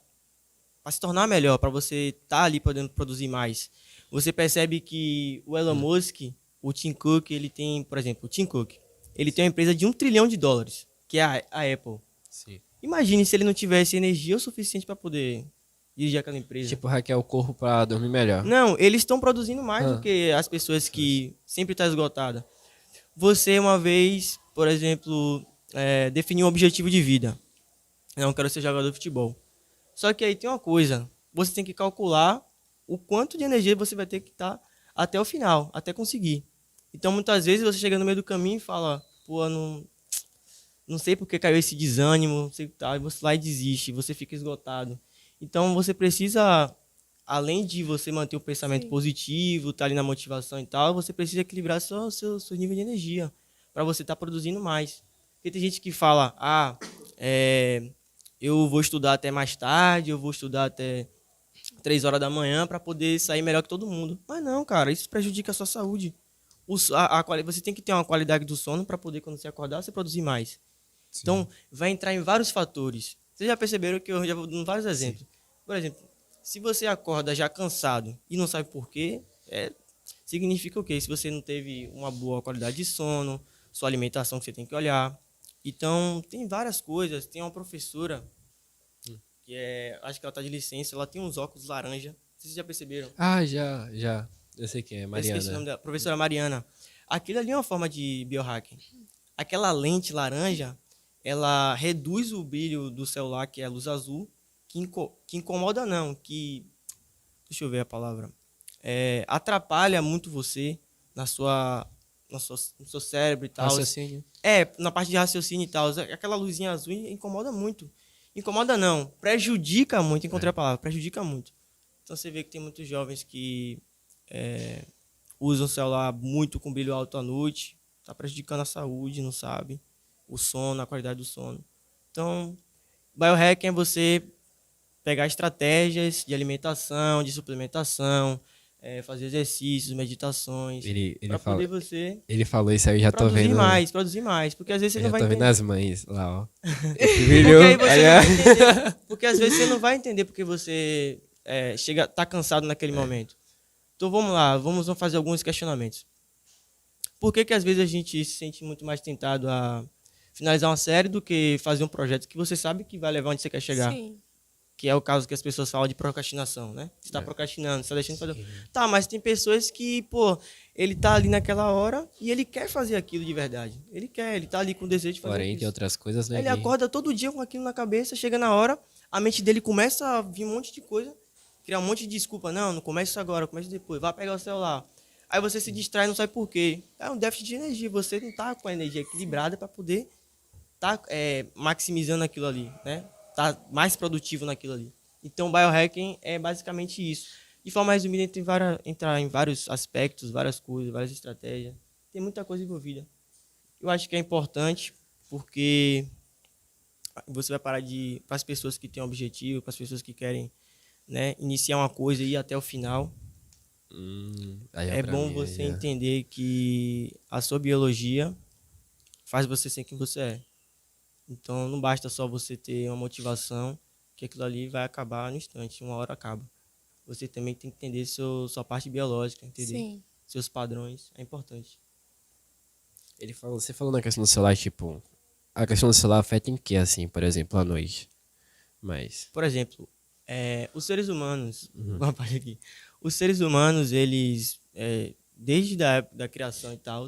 se tornar melhor, para você estar ali podendo produzir mais. Você percebe que o Elon Musk, o Tim Cook, ele tem, por exemplo, o Tim Cook, ele tem uma empresa de $1 trilhão, que é a Apple. Sim. Imagine se ele não tivesse energia o suficiente para poder dirigir aquela empresa. Tipo, hackear o corpo pra dormir melhor. Não, eles estão produzindo mais do que as pessoas que sempre estão esgotadas. Você, uma vez, por exemplo, definiu um objetivo de vida. Não, quero ser jogador de futebol. Só que aí tem uma coisa. Você tem que calcular o quanto de energia você vai ter que estar até o final, até conseguir. Então, muitas vezes, você chega no meio do caminho e fala, pô, não sei porque caiu esse desânimo, não sei o que tá, e você lá e desiste, você fica esgotado. Então, você precisa, além de você manter o pensamento positivo, estar ali na motivação e tal, você precisa equilibrar seu nível de energia para você estar produzindo mais. Porque tem gente que fala, eu vou estudar até mais tarde, eu vou estudar até 3 horas da manhã para poder sair melhor que todo mundo. Mas não, cara, isso prejudica a sua saúde. Você tem que ter uma qualidade do sono para poder, quando você acordar, você produzir mais. Sim. Então, vai entrar em vários fatores. Vocês já perceberam que eu já vou dando vários exemplos. Sim. Por exemplo, se você acorda já cansado e não sabe por quê, significa o quê? Se você não teve uma boa qualidade de sono, sua alimentação que você tem que olhar. Então, tem várias coisas. Tem uma professora, que acho que ela está de licença, ela tem uns óculos laranja. Vocês já perceberam? Ah, já. Eu sei quem é, Mariana. Eu esqueci o nome dela. Professora Mariana. Aquilo ali é uma forma de biohacking. Aquela lente laranja, ela reduz o brilho do celular, que é a luz azul, que incomoda não, deixa eu ver a palavra, atrapalha muito você no seu cérebro e tal. Raciocínio. Na parte de raciocínio e tal. Aquela luzinha azul incomoda muito. Incomoda não, prejudica muito, encontrei a palavra, prejudica muito. Então você vê que tem muitos jovens que usam o celular muito com brilho alto à noite, está prejudicando a saúde, não sabe, o sono, a qualidade do sono. Então, biohacking é você pegar estratégias de alimentação, de suplementação, fazer exercícios, meditações, para poder você ele falou isso aí, eu já tô vendo. Produzir mais, porque às vezes você Eu não vai tô entender. vendo as mães lá, ó. Porque às vezes você não vai entender porque você tá cansado naquele momento. Então vamos lá, vamos fazer alguns questionamentos. Por que às vezes a gente se sente muito mais tentado a finalizar uma série do que fazer um projeto que você sabe que vai levar onde você quer chegar? Sim. Que é o caso que as pessoas falam de procrastinação, né? Você está procrastinando, você está deixando de fazer. Tá, mas tem pessoas que, ele tá ali naquela hora e ele quer fazer aquilo de verdade. Ele tá ali com o desejo de fazer Porém, isso. tem outras coisas, né? Ele acorda todo dia com aquilo na cabeça, chega na hora, a mente dele começa a vir um monte de coisa, criar um monte de desculpa. Não começa isso agora, começa depois, vai pegar o celular. Aí você se distrai e não sabe por quê. É um déficit de energia, você não tá com a energia equilibrada para poder maximizando aquilo ali, né? Tá mais produtivo naquilo ali. Então, biohacking é basicamente isso. De forma resumida, entrar em vários aspectos, várias coisas, várias estratégias. Tem muita coisa envolvida. Eu acho que é importante porque você vai parar para as pessoas que têm um objetivo, para as pessoas que querem, né, iniciar uma coisa e ir até o final. É bom você entender que a sua biologia faz você ser quem você é. Então, não basta só você ter uma motivação, que aquilo ali vai acabar no instante, uma hora acaba. Você também tem que entender sua parte biológica, entender Sim. seus padrões, é importante. Você falou na questão do celular, tipo, a questão do celular afeta em que, assim, por exemplo, à noite? Por exemplo, os seres humanos, uma parte aqui, os seres humanos, eles, desde a época da criação e tal,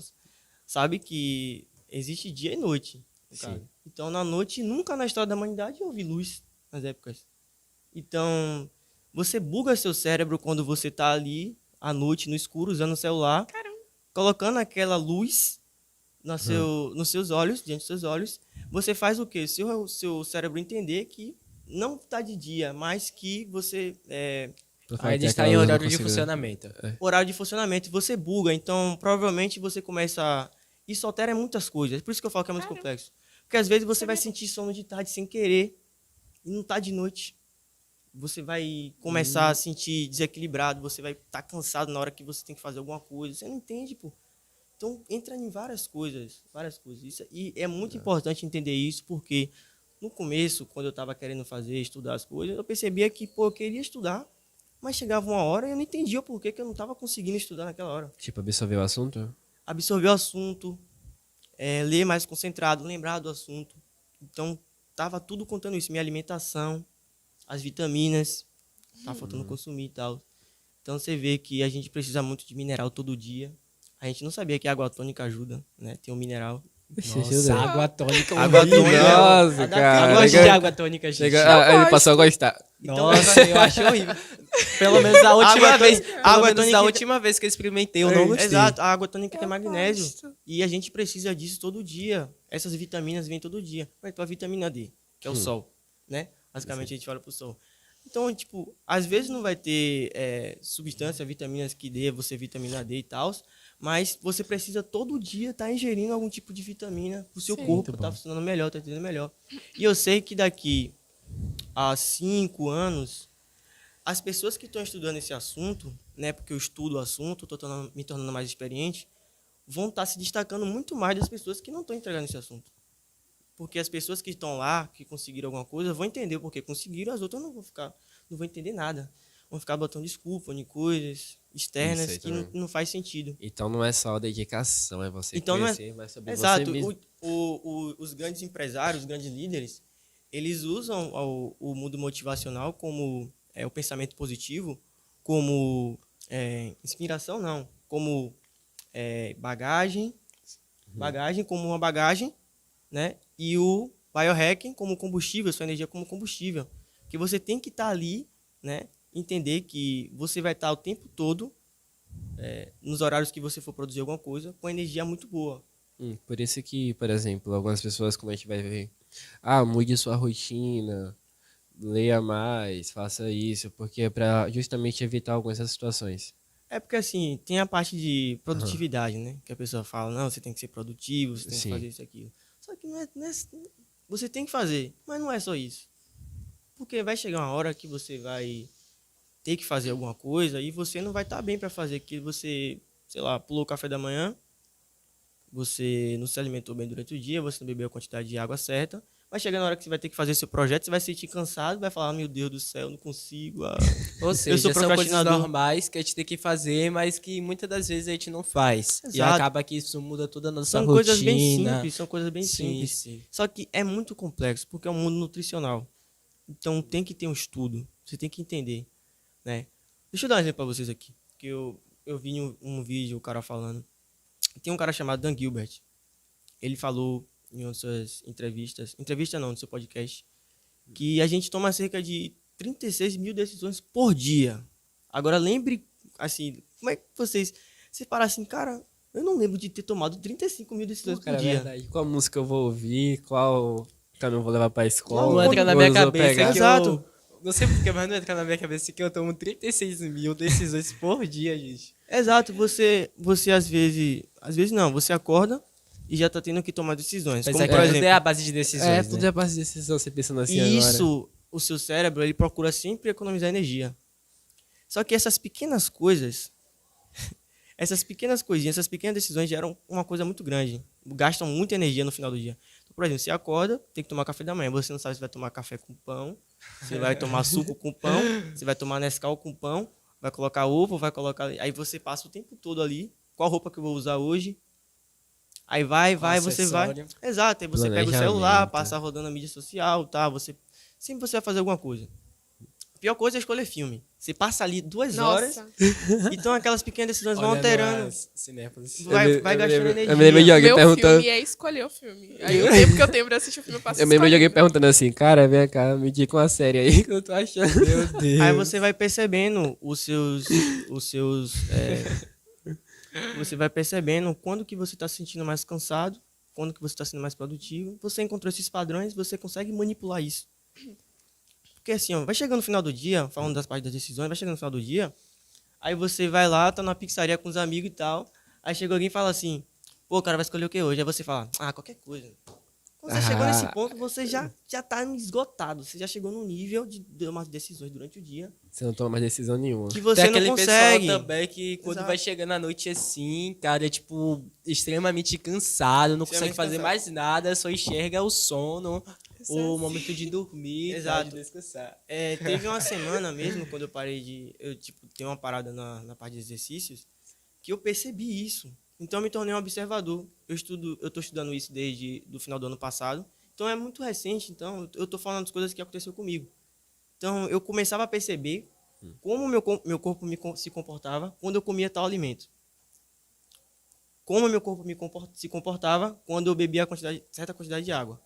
sabem que existe dia e noite. Então, na noite, nunca na história da humanidade houve luz nas épocas. Então, você buga seu cérebro quando você está ali à noite, no escuro, usando o celular, colocando aquela luz nos seus olhos, diante dos seus olhos. Você faz o quê? Seu cérebro entender que não está de dia, mas que você... Ainda está em horário de funcionamento. Horário de funcionamento. Você buga, então provavelmente você começa... Isso altera muitas coisas. Por isso que eu falo que é muito complexo. Porque às vezes você vai sentir sono de tarde sem querer. e não tá de noite, você vai começar a sentir desequilibrado, você vai estar cansado na hora que você tem que fazer alguma coisa. Você não entende, pô. Então, entra em várias coisas, várias coisas. E é muito importante entender isso, porque no começo, quando eu estava querendo estudar as coisas, eu percebia que, pô, eu queria estudar, mas chegava uma hora e eu não entendia o porquê que eu não estava conseguindo estudar naquela hora. Tipo, absorver o assunto? Absorver o assunto, ler mais concentrado, lembrar do assunto. Então, tava tudo contando isso, minha alimentação, as vitaminas, tá faltando consumir e tal. Então, você vê que a gente precisa muito de mineral todo dia. A gente não sabia que a água tônica ajuda, né? Tem um mineral. Nossa, água tônica. Água horrível. tônica. Nossa, A da cara. Eu gosto de Chega- água tônica, gente. Chega, ele passou a gostar. Nossa, eu acho horrível. Pelo menos a última Água vez. tônica- Pelo água menos tônica- a última vez que eu experimentei, eu não gostei. Exato, a água tônica tem magnésio. gosto. E a gente precisa disso todo dia. Essas vitaminas vêm todo dia. Por exemplo, a vitamina D, que é o sol, né? Basicamente a gente fala pro sol. Então, tipo, às vezes não vai ter substância, vitaminas que dê você vitamina D e tal, mas você precisa todo dia estar ingerindo algum tipo de vitamina pro seu Sim. corpo tá funcionando melhor, tá entendendo melhor. E eu sei que daqui a 5 anos, as pessoas que estão estudando esse assunto, né, porque eu estudo o assunto, estou me tornando mais experiente, vão estar se destacando muito mais das pessoas que não estão entregando esse assunto. Porque as pessoas que estão lá, que conseguiram alguma coisa, vão entender o porquê conseguiram, as outras não vão entender nada. Vão ficar botando desculpa em coisas externas Isso aí que também. não faz sentido. Então não é só a dedicação, é você Então não é- conhecer mais sobre Exato. você mesmo. Os grandes empresários, os grandes líderes, eles usam o mundo motivacional como o pensamento positivo, como inspiração, não, como bagagem como uma bagagem, né? E o biohacking como combustível, sua energia como combustível. Que você tem que estar ali, né? Entender que você vai estar o tempo todo, nos horários que você for produzir alguma coisa, com energia muito boa. Por isso que, por exemplo, algumas pessoas, como a gente vai ver, mude sua rotina, leia mais, faça isso, porque é para justamente evitar algumas dessas situações. É porque, assim, tem a parte de produtividade, né? Que a pessoa fala, não, você tem que ser produtivo, você tem Sim. que fazer isso e aquilo. Só que não é... Você tem que fazer, mas não é só isso. Porque vai chegar uma hora que você vai ter que fazer alguma coisa e você não vai estar bem para fazer aquilo. Você, sei lá, pulou o café da manhã, você não se alimentou bem durante o dia, você não bebeu a quantidade de água certa. Vai chegar na hora que você vai ter que fazer seu projeto, você vai se sentir cansado, vai falar, meu Deus do céu, não consigo. Ou seja, Eu sou são coisas procrastinador. normais que a gente tem que fazer, mas que muitas das vezes a gente não faz. E Exato. acaba que isso muda toda a nossa São rotina. coisas bem simples, são coisas bem Sim, simples. sim. Só que é muito complexo, porque é um mundo nutricional. Então tem que ter um estudo, você tem que entender, né? Deixa eu dar um exemplo para vocês aqui, que eu vi em um vídeo o cara falando. Tem um cara chamado Dan Gilbert. Ele falou em uma das suas entrevista não, no seu podcast, que a gente toma cerca de 36 mil decisões por dia. Agora lembre, assim, como é que vocês param assim, cara, eu não lembro de ter tomado 35 mil decisões Cara, por é dia. verdade. Qual música eu vou ouvir, qual caminho eu vou levar pra escola. Não entra na qual minha eu vou cabeça pegar. que Exato. eu... Não sei porque, mas não entra na minha cabeça que eu tomo 36 mil decisões por dia, gente. Exato, você às vezes não, você acorda e já tá tendo que tomar decisões. Mas Como, aqui por tudo exemplo, é a base de decisões, Tudo né? é base de decisão, você pensando assim e agora. isso, o seu cérebro, ele procura sempre economizar energia. Só que essas pequenas coisas, essas pequenas coisinhas, essas pequenas decisões geram uma coisa muito grande. Gastam muita energia no final do dia. Então, por exemplo, você acorda, tem que tomar café da manhã. Você não sabe se vai tomar café com pão, se vai tomar suco com pão, se vai tomar Nescau com pão, vai colocar ovo, vai colocar... Aí você passa o tempo todo ali, qual roupa que eu vou usar hoje? Aí vai, você vai... Acessório. Exato, aí você pega o Planejamento. celular, passa rodando a mídia social, tá? Sempre você vai fazer alguma coisa. A pior coisa é escolher filme. Você passa ali 2 horas, Nossa, então aquelas pequenas decisões vão Olha, alterando. nas Cinépolis. Vai gastando energia. Eu me lembro de alguém meu perguntando. filme é escolher o filme. Aí o tempo que eu tenho pra assistir o filme eu passo Eu me lembro de alguém escolhendo. perguntando assim, cara, vem cá, me diga uma série aí que eu tô achando. Meu Deus. Aí você vai percebendo você vai percebendo quando que você está se sentindo mais cansado, quando que você está sendo mais produtivo. Você encontrou esses padrões, você consegue manipular isso. Porque assim, ó, vai chegando no final do dia, falando das partes das decisões, vai chegando no final do dia, aí você vai lá, tá na pizzaria com os amigos e tal, aí chega alguém e fala assim, pô, o cara vai escolher o que hoje? Aí você fala, qualquer coisa. Quando você chegou nesse ponto, você já tá esgotado. Você já chegou num nível de tomar decisões durante o dia Você não toma mais decisão nenhuma. que Tem você não aquele consegue. pessoal também que quando Exato. vai chegando à noite assim, cara, é tipo extremamente cansado, não consegue Extremamente fazer cansado. mais nada, só enxerga o sono, Isso é o assim. momento de dormir, Exato. de descansar. Teve uma semana mesmo, quando eu parei de... Eu, tipo, tenho uma parada na parte de exercícios, que eu percebi isso. Então, eu me tornei um observador. Eu tô estudando isso desde do final do ano passado. Então, é muito recente. Então, eu tô falando das coisas que aconteceu comigo. Então, eu começava a perceber como meu corpo se comportava quando eu comia tal alimento. Como meu corpo se comportava quando eu bebia certa quantidade de água.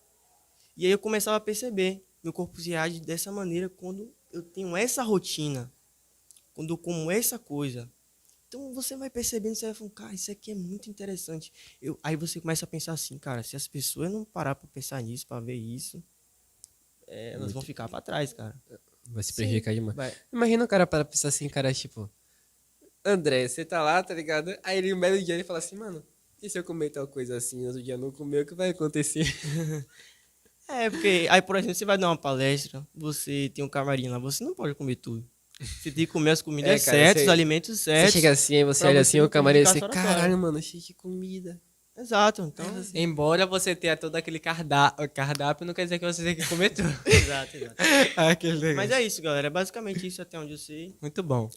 E aí eu começava a perceber, meu corpo se reage dessa maneira quando eu tenho essa rotina, quando eu como essa coisa. Então você vai percebendo, você vai falando, cara, isso aqui é muito interessante. Aí você começa a pensar assim, cara, se as pessoas não parar para pensar nisso, para ver isso, elas vão ficar para trás, cara. Vai se prejudicar demais. Vai. Imagina o cara para pensar assim, cara, tipo... André, você tá lá, tá ligado? Aí ele, no meio do dia, ele fala assim, mano, e se eu comer tal coisa assim, outro dia não comer, o que vai acontecer? Porque aí, por exemplo, você vai dar uma palestra, você tem um camarim lá, você não pode comer tudo. Você tem que comer as comidas cara, certas, você- os alimentos Você certos. chega assim, aí você pra olha você assim, não o camarim prejudicar assim, a sua oratória. caralho, mano, cheio de comida. Exato, então... Embora você tenha todo aquele cardápio, não quer dizer que você tem que comer tudo. Exato. Aquele negócio. Mas é isso, galera. É basicamente isso até onde eu sei. Muito bom.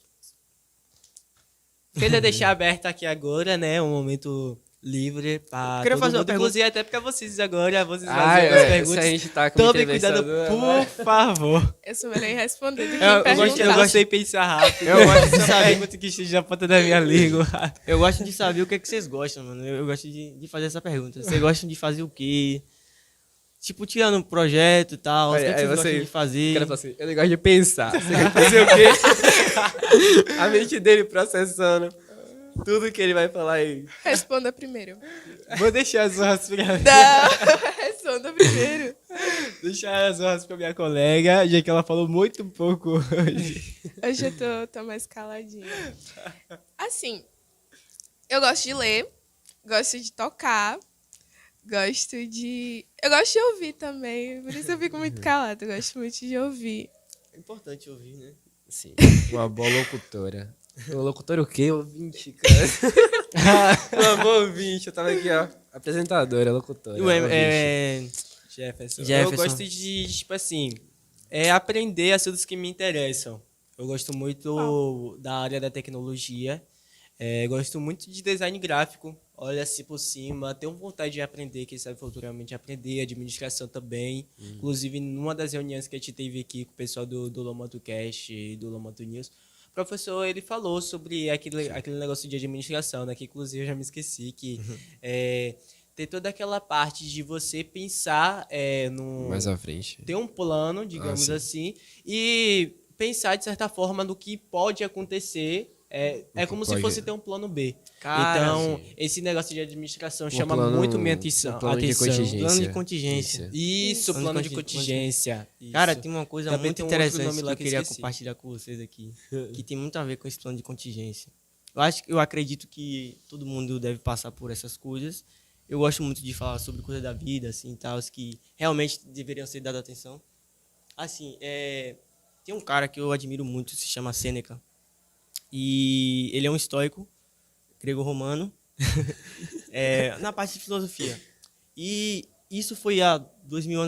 Queria deixar aberto aqui agora, né, um momento livre para Queria todo fazer uma mundo, pergunta. inclusive até para vocês agora, vocês Ah, fazerem as se a perguntas. gente tá como Tomem cuidado, entrevistador, por favor. Eu sou melhor em responder do que Eu em Eu perguntar. gosto de pensar rápido. Eu gosto de Essa saber. pergunta que esteja na ponta da minha língua. Eu gosto de saber o que é que vocês gostam, mano. Eu gosto de fazer essa pergunta. Vocês gostam de fazer o quê? Tipo, tirando um projeto e tal. O que, é que Aí vocês você- gostam de O fazer? cara fala assim, eu gosto de pensar. Você quer fazer o quê? A mente dele processando tudo que ele vai falar aí. Responda primeiro. Vou deixar as honras pra Não, responda primeiro. deixar as honras pra minha colega, já que ela falou muito pouco hoje. Hoje eu tô mais caladinha. Assim, eu gosto de ler, gosto de tocar, gosto de... Eu gosto de ouvir também, por isso eu fico muito calada. Eu gosto muito de ouvir. É importante ouvir, né? Sim, uma boa locutora. Locutora o quê? Ouvinte, cara. Uma boa ouvinte. Eu tava aqui, ó. Apresentadora, locutora. E o ouvinte. Jefferson. Eu Jefferson. gosto de, tipo assim, aprender assuntos que me interessam. Eu gosto muito da área da tecnologia. Gosto muito de design gráfico. Olha assim por cima. Tenho vontade de aprender, quem sabe futuramente aprender. Administração também. Inclusive, numa das reuniões que a gente teve aqui com o pessoal do Lomanto Cast e do Lomanto News, o professor ele falou sobre aquele negócio de administração, né? Que inclusive eu já me esqueci, que tem toda aquela parte de você pensar no... Mais à frente. ter um plano, digamos sim. assim, e pensar de certa forma no que pode acontecer. É como se pode- fosse ter um plano B. Cara, Então, esse negócio de administração chama plano- muito minha atenção. um plano de contingência. Plano de contingência. Isso, Plano plano de de contingência. Isso. Cara, tem uma coisa Também muito tem um outro interessante nome que lá eu que eu queria esqueci. compartilhar com vocês aqui, que tem muito a ver com esse plano de contingência. Eu acredito que todo mundo deve passar por essas coisas. Eu gosto muito de falar sobre coisas da vida, assim, tal, que realmente deveriam ser dadas atenção. Assim, tem um cara que eu admiro muito, se chama Sêneca. E ele é um estoico, grego-romano, na parte de filosofia. E isso foi há 2.000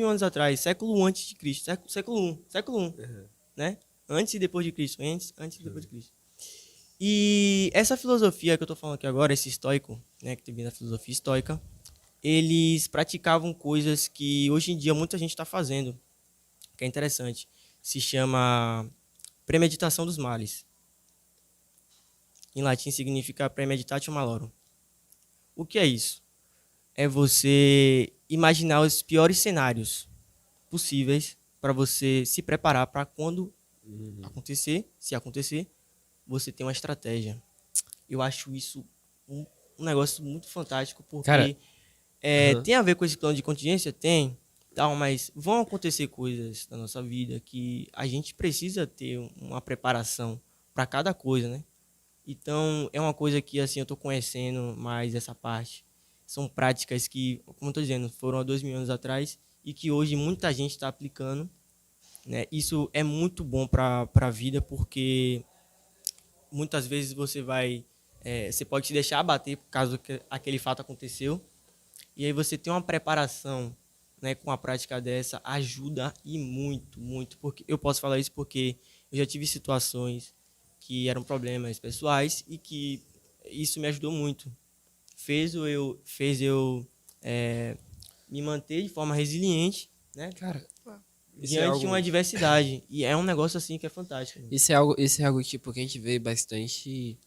anos atrás, século I antes de Cristo, século I, né? Antes e depois de Cristo, antes e depois de Cristo. E essa filosofia que eu estou falando aqui agora, esse estoico, né, que vem da filosofia estoica, eles praticavam coisas que hoje em dia muita gente está fazendo, que é interessante. Se chama premeditação dos males. Em latim significa premeditatio malorum. O que é isso? É você imaginar os piores cenários possíveis para você se preparar para quando acontecer, se acontecer, você tem uma estratégia. Eu acho isso um negócio muito fantástico, porque Cara, tem a ver com esse plano de contingência? Tem, tal, mas vão acontecer coisas na nossa vida que a gente precisa ter uma preparação para cada coisa, né? Então, é uma coisa que assim eu tô conhecendo mais essa parte são práticas que, como eu estou dizendo, foram há 2.000 anos atrás e que hoje muita gente está aplicando, né? Isso é muito bom para a vida, porque muitas vezes você pode se deixar abater por causa que aquele fato aconteceu, e aí você tem uma preparação, né, com a prática dessa, ajuda e muito, muito. Porque eu posso falar isso porque eu já tive situações que eram problemas pessoais e que isso me ajudou muito. Fez eu me manter de forma resiliente, né, Cara, isso é diante algo, de uma adversidade. E é um negócio assim que é fantástico. isso é algo tipo que a gente vê bastante.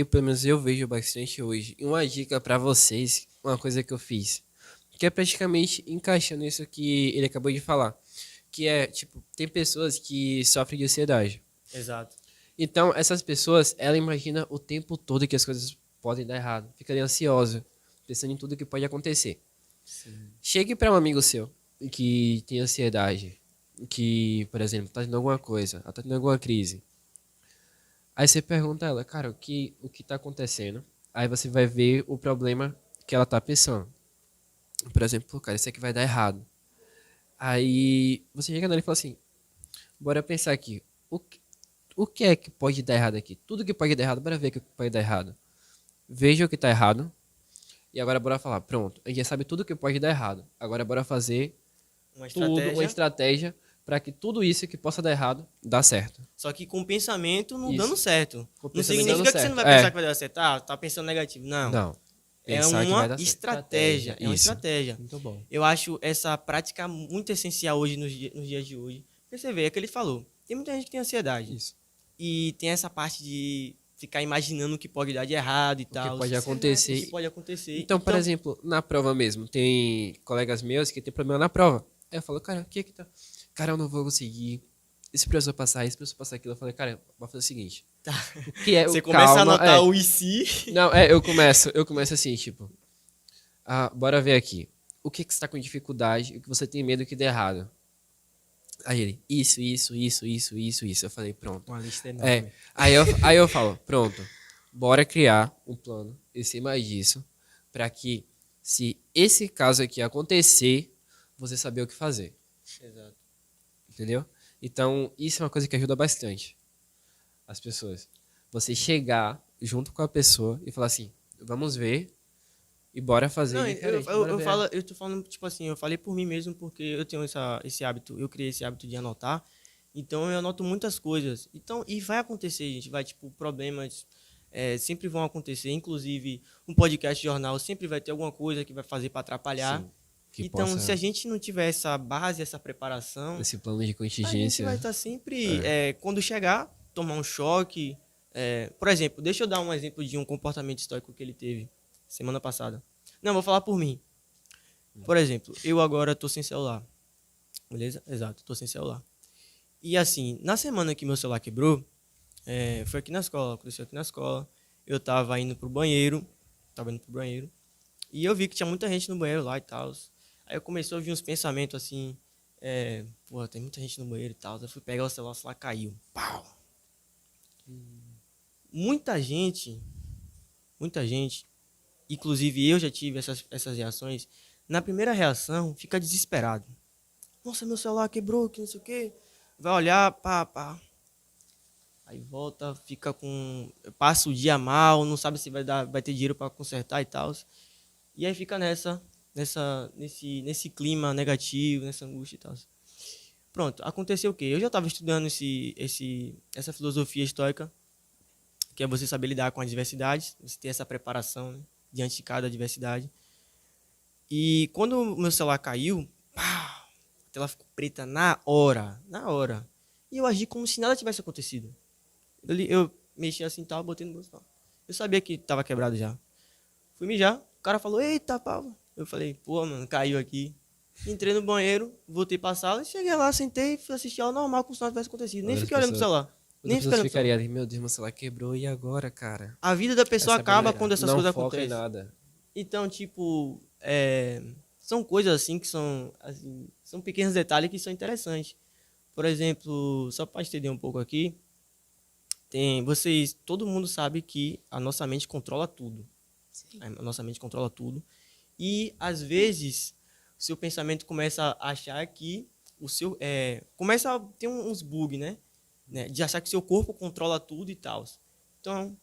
Pelo menos eu vejo bastante hoje. E uma dica pra vocês, uma coisa que eu fiz, que é praticamente encaixando isso que ele acabou de falar, que é, tipo, tem pessoas que sofrem de ansiedade. Exato. Então, essas pessoas, ela imagina o tempo todo que as coisas podem dar errado. Fica ali ansiosa, pensando em tudo que pode acontecer. Chegue para um amigo seu que tem ansiedade, que, por exemplo, tá tendo alguma coisa, ela tá tendo alguma crise. Aí você pergunta a ela, cara, o que tá acontecendo? Aí você vai ver o problema que ela tá pensando. Por exemplo, cara, isso aqui vai dar errado. Aí você chega nela e fala assim, bora pensar aqui, o que é que pode dar errado aqui? Tudo que pode dar errado, bora ver o que pode dar errado. Veja o que tá errado. E agora bora falar, pronto, a gente já sabe tudo que pode dar errado. Agora bora fazer Uma uma estratégia para que tudo isso que possa dar errado, dá certo. Só que com o pensamento não Isso. dando certo. Com o Não pensamento significa dando que você não vai certo. pensar É. que vai dar certo. Ah, tá pensando negativo. Não. Não. É Pensar que vai uma dar certo. estratégia. É uma Isso. estratégia. Muito bom. Eu acho essa prática muito essencial hoje nos dias de hoje. Porque você vê, é o que ele falou. Tem muita gente que tem ansiedade. Isso. E tem essa parte de ficar imaginando o que pode dar de errado e tal. pode O acontecer. que pode acontecer. Então, por exemplo, na prova mesmo, tem colegas meus que tem problema na prova. Aí eu falo, cara, o que que tá... Cara, eu não vou conseguir. Esse professor passar, esse professor passar aquilo. Eu falei, cara, vou fazer o seguinte. O que é Você começa a anotar o e se. Não, eu começo assim, tipo... bora ver aqui. O que que você tá com dificuldade, o que você tem medo que dê errado. Aí ele, isso. Eu falei, pronto. Uma lista enorme. Aí eu falo, pronto, bora criar um plano em cima disso, para que, se esse caso aqui acontecer, você saber o que fazer. Exato. Entendeu? Então, isso é uma coisa que ajuda bastante as pessoas. Você chegar junto com a pessoa e falar assim, vamos ver e bora fazer Não, diferente. Bora ver. eu tô falando, tipo assim, eu falei por mim mesmo porque eu tenho esse hábito, eu criei esse hábito de anotar, então eu anoto muitas coisas. Então, e vai acontecer, gente, tipo, problemas sempre vão acontecer, inclusive um podcast jornal sempre vai ter alguma coisa que vai fazer para atrapalhar. Sim, que Então, possa- se a gente não tiver essa base, essa preparação, Esse plano de a gente contingência. vai estar sempre, quando chegar, tomar um choque. Por exemplo, deixa eu dar um exemplo de um comportamento histórico que ele teve semana passada. Não, vou falar por mim. Por exemplo, eu agora estou sem celular. Beleza? Exato, estou sem celular. E assim, na semana que meu celular quebrou, foi aqui na escola, aconteceu aqui na escola. Eu estava indo pro banheiro, e eu vi que tinha muita gente no banheiro lá e tal. Aí eu comecei a ouvir uns pensamentos assim, pô, tem muita gente no banheiro e tal. Eu fui pegar o celular caiu. Pau! Muita gente, inclusive eu já tive essas reações, na primeira reação fica desesperado. Nossa, meu celular quebrou, que não sei o quê. Vai olhar, pá. Aí volta, passa o dia mal, não sabe se vai ter dinheiro para consertar e tal. E aí fica nesse clima negativo, nessa angústia e tal. Pronto, aconteceu o quê? Eu já estava estudando essa filosofia estoica, que é você saber lidar com as diversidades, você ter essa preparação, né, diante de cada adversidade. E quando o meu celular caiu, pá, a tela ficou preta na hora. E eu agi como se nada tivesse acontecido. Eu mexi assim, tal, botei no bolso. Tal. Eu sabia que estava quebrado já. Fui mijar, o cara falou, eita, pau. Eu falei, pô, mano, caiu aqui. Entrei no banheiro, voltei pra sala, cheguei lá, sentei, fui assistir aula normal, como se nada tivesse acontecido. Nem Olha, fiquei as olhando pro pessoas- celular. Nem As fiquei pessoas olhando pro celular. ficariam ali, meu Deus, meu celular quebrou, e agora, cara? A vida da pessoa Essa acaba banheira. quando essas Não coisas foca em acontecem. nada. Então, tipo, são coisas assim que são pequenos detalhes que são interessantes. Por exemplo, só para estender um pouco aqui, todo mundo sabe que a nossa mente controla tudo. A nossa mente controla tudo. E, às vezes, o seu pensamento começa a achar que o seu... começa a ter uns bugs, né? De achar que seu corpo controla tudo e tal. Então,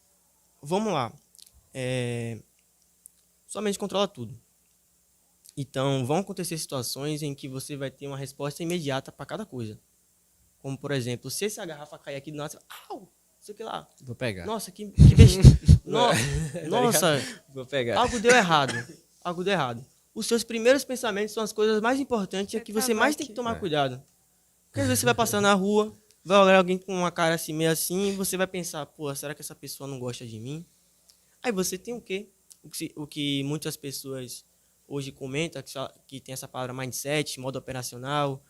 vamos lá. Sua mente controla tudo. Então, vão acontecer situações em que você vai ter uma resposta imediata para cada coisa. Como, por exemplo, se essa garrafa cair aqui do nada, você fala, au, não sei o que lá. Vou pegar. Nossa, que besteira. Nossa, Vou pegar. algo deu errado. Algo deu errado. Os seus primeiros pensamentos são as coisas mais importantes e que você mais tem que tomar cuidado. Porque às vezes você vai passar na rua, vai olhar alguém com uma cara assim, meio assim, e você vai pensar, pô, será que essa pessoa não gosta de mim? Aí você tem o quê? O que muitas pessoas hoje comentam, que tem essa palavra mindset, modo operacional,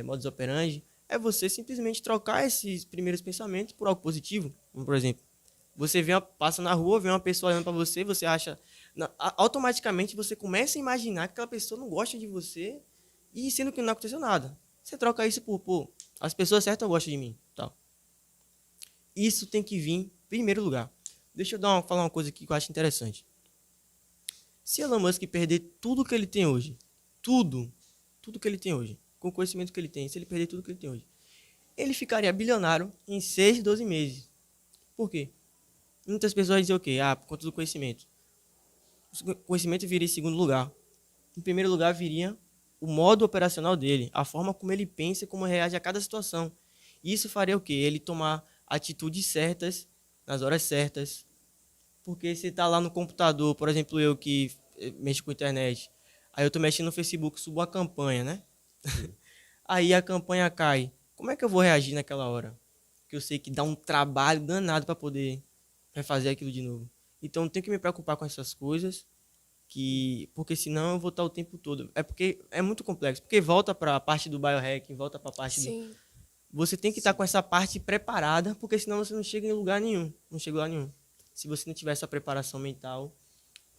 modus operandi, é você simplesmente trocar esses primeiros pensamentos por algo positivo. Como, por exemplo, você passa na rua, vê uma pessoa olhando para você, você acha... automaticamente você começa a imaginar que aquela pessoa não gosta de você e sendo que não aconteceu nada. Você troca isso por, pô, as pessoas certas gostam de mim. Tal. Isso tem que vir em primeiro lugar. Deixa eu falar uma coisa aqui que eu acho interessante. Se Elon Musk perder tudo que ele tem hoje, tudo que ele tem hoje, com o conhecimento que ele tem, se ele perder tudo que ele tem hoje, ele ficaria bilionário em 6, 12 meses. Por quê? Muitas pessoas dizem o quê? Por conta do conhecimento. O conhecimento viria em segundo lugar. Em primeiro lugar viria o modo operacional dele, a forma como ele pensa e como reage a cada situação. Isso faria o quê? Ele tomar atitudes certas, nas horas certas. Porque você está lá no computador, por exemplo, eu que mexo com internet, aí eu estou mexendo no Facebook, subo a campanha, né? Aí a campanha cai. Como é que eu vou reagir naquela hora? Porque eu sei que dá um trabalho danado para poder fazer aquilo de novo. Então eu tenho que me preocupar com essas coisas, porque senão eu vou estar o tempo todo. Porque é muito complexo. Porque volta para a parte do biohacking, volta para a parte Sim. Você tem que estar com essa parte preparada, porque senão você não chega em lugar nenhum. Não chega em lugar nenhum. Se você não tiver essa preparação mental.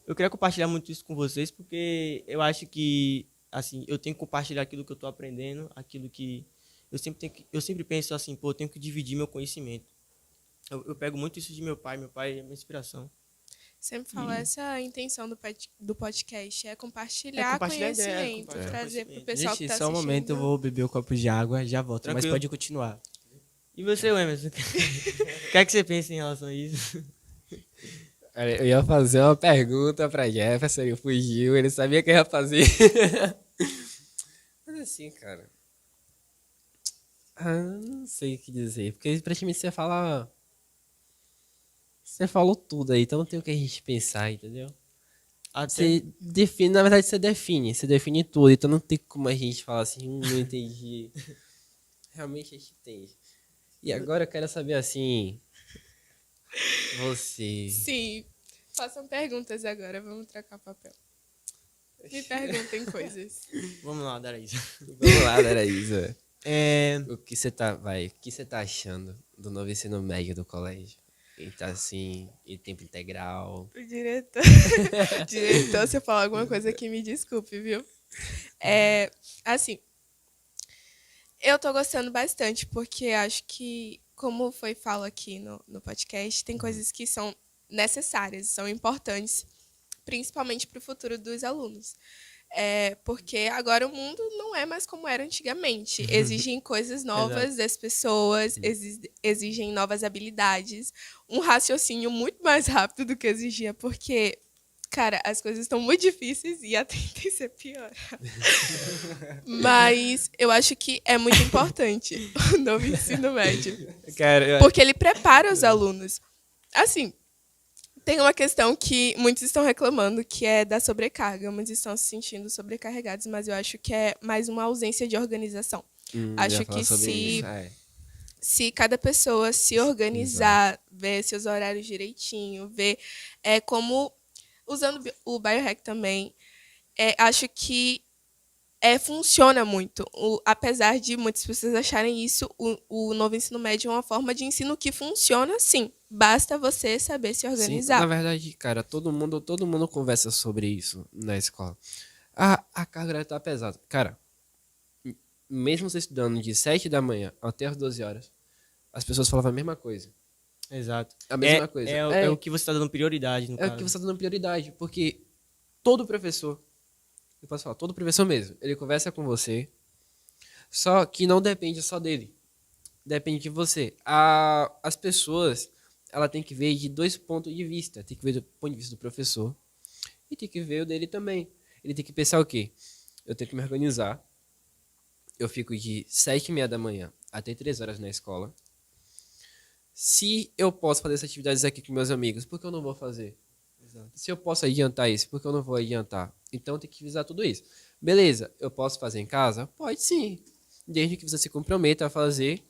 Eu queria compartilhar muito isso com vocês, porque eu acho que, assim, eu tenho que compartilhar aquilo que eu estou aprendendo, aquilo que eu sempre penso assim, pô, eu tenho que dividir meu conhecimento. Eu pego muito isso de meu pai é minha inspiração. Sempre falo, essa a intenção do podcast, é compartilhar conhecimento, trazer para o pessoal que Gente, está só um assistindo. momento, eu vou beber um copo de água, já volto, Tranquilo. mas pode continuar. E você, Emerson? O que é que você pensa em relação a isso? Eu ia fazer uma pergunta pra Jefferson, ele fugiu, ele sabia que eu ia fazer. Mas assim, cara... não sei o que dizer, porque praticamente você fala... Você falou tudo aí, então não tem o que a gente pensar, entendeu? Você define, na verdade você define tudo, então não tem como a gente falar assim, não entendi. Realmente a gente entende. E agora eu quero saber assim, você... Sim, façam perguntas agora, vamos trocar papel. Me perguntem coisas. Vamos lá, Daraísa. Vamos lá, Daraísa. O que você tá achando do novo ensino médio do colégio? Ele tá assim, em tempo integral. O diretor. Diretor, se eu falar alguma coisa aqui, me desculpe, viu? Assim, eu tô gostando bastante, porque acho que, como foi falo aqui no podcast, tem coisas que são necessárias, são importantes, principalmente para o futuro dos alunos. Porque agora o mundo não é mais como era antigamente. Exigem coisas novas das pessoas, exigem novas habilidades, um raciocínio muito mais rápido do que exigia, porque, cara, as coisas estão muito difíceis e a tendência é piorar. Mas eu acho que é muito importante o novo ensino médio. Porque ele prepara os alunos. Assim, tem uma questão que muitos estão reclamando, que é da sobrecarga. Muitos estão se sentindo sobrecarregados, mas eu acho que é mais uma ausência de organização. Acho que se cada pessoa se organizar, ver seus horários direitinho, ver como, usando o biohack também, acho que funciona muito. Apesar de muitas pessoas acharem isso, o novo ensino médio é uma forma de ensino que funciona, sim. Basta você saber se organizar. Sim, na verdade, cara, todo mundo conversa sobre isso na escola. A carga horária tá pesada. Cara, mesmo você estudando de 7 da manhã até as 12 horas, as pessoas falavam a mesma coisa. Exato. A mesma coisa. É o que você está dando prioridade, no É caso. o que você está dando prioridade, porque todo professor, eu posso falar, todo professor mesmo, ele conversa com você, só que não depende só dele. Depende de você. As pessoas, ela tem que ver de dois pontos de vista. Tem que ver do ponto de vista do professor e tem que ver o dele também. Ele tem que pensar o quê? Eu tenho que me organizar. Eu fico de 7h30 da manhã até 3 horas na escola. Se eu posso fazer essas atividades aqui com meus amigos, por que eu não vou fazer? Exato. Se eu posso adiantar isso, por que eu não vou adiantar? Então tem que visar tudo isso. Beleza, eu posso fazer em casa? Pode sim. Desde que você se comprometa a fazer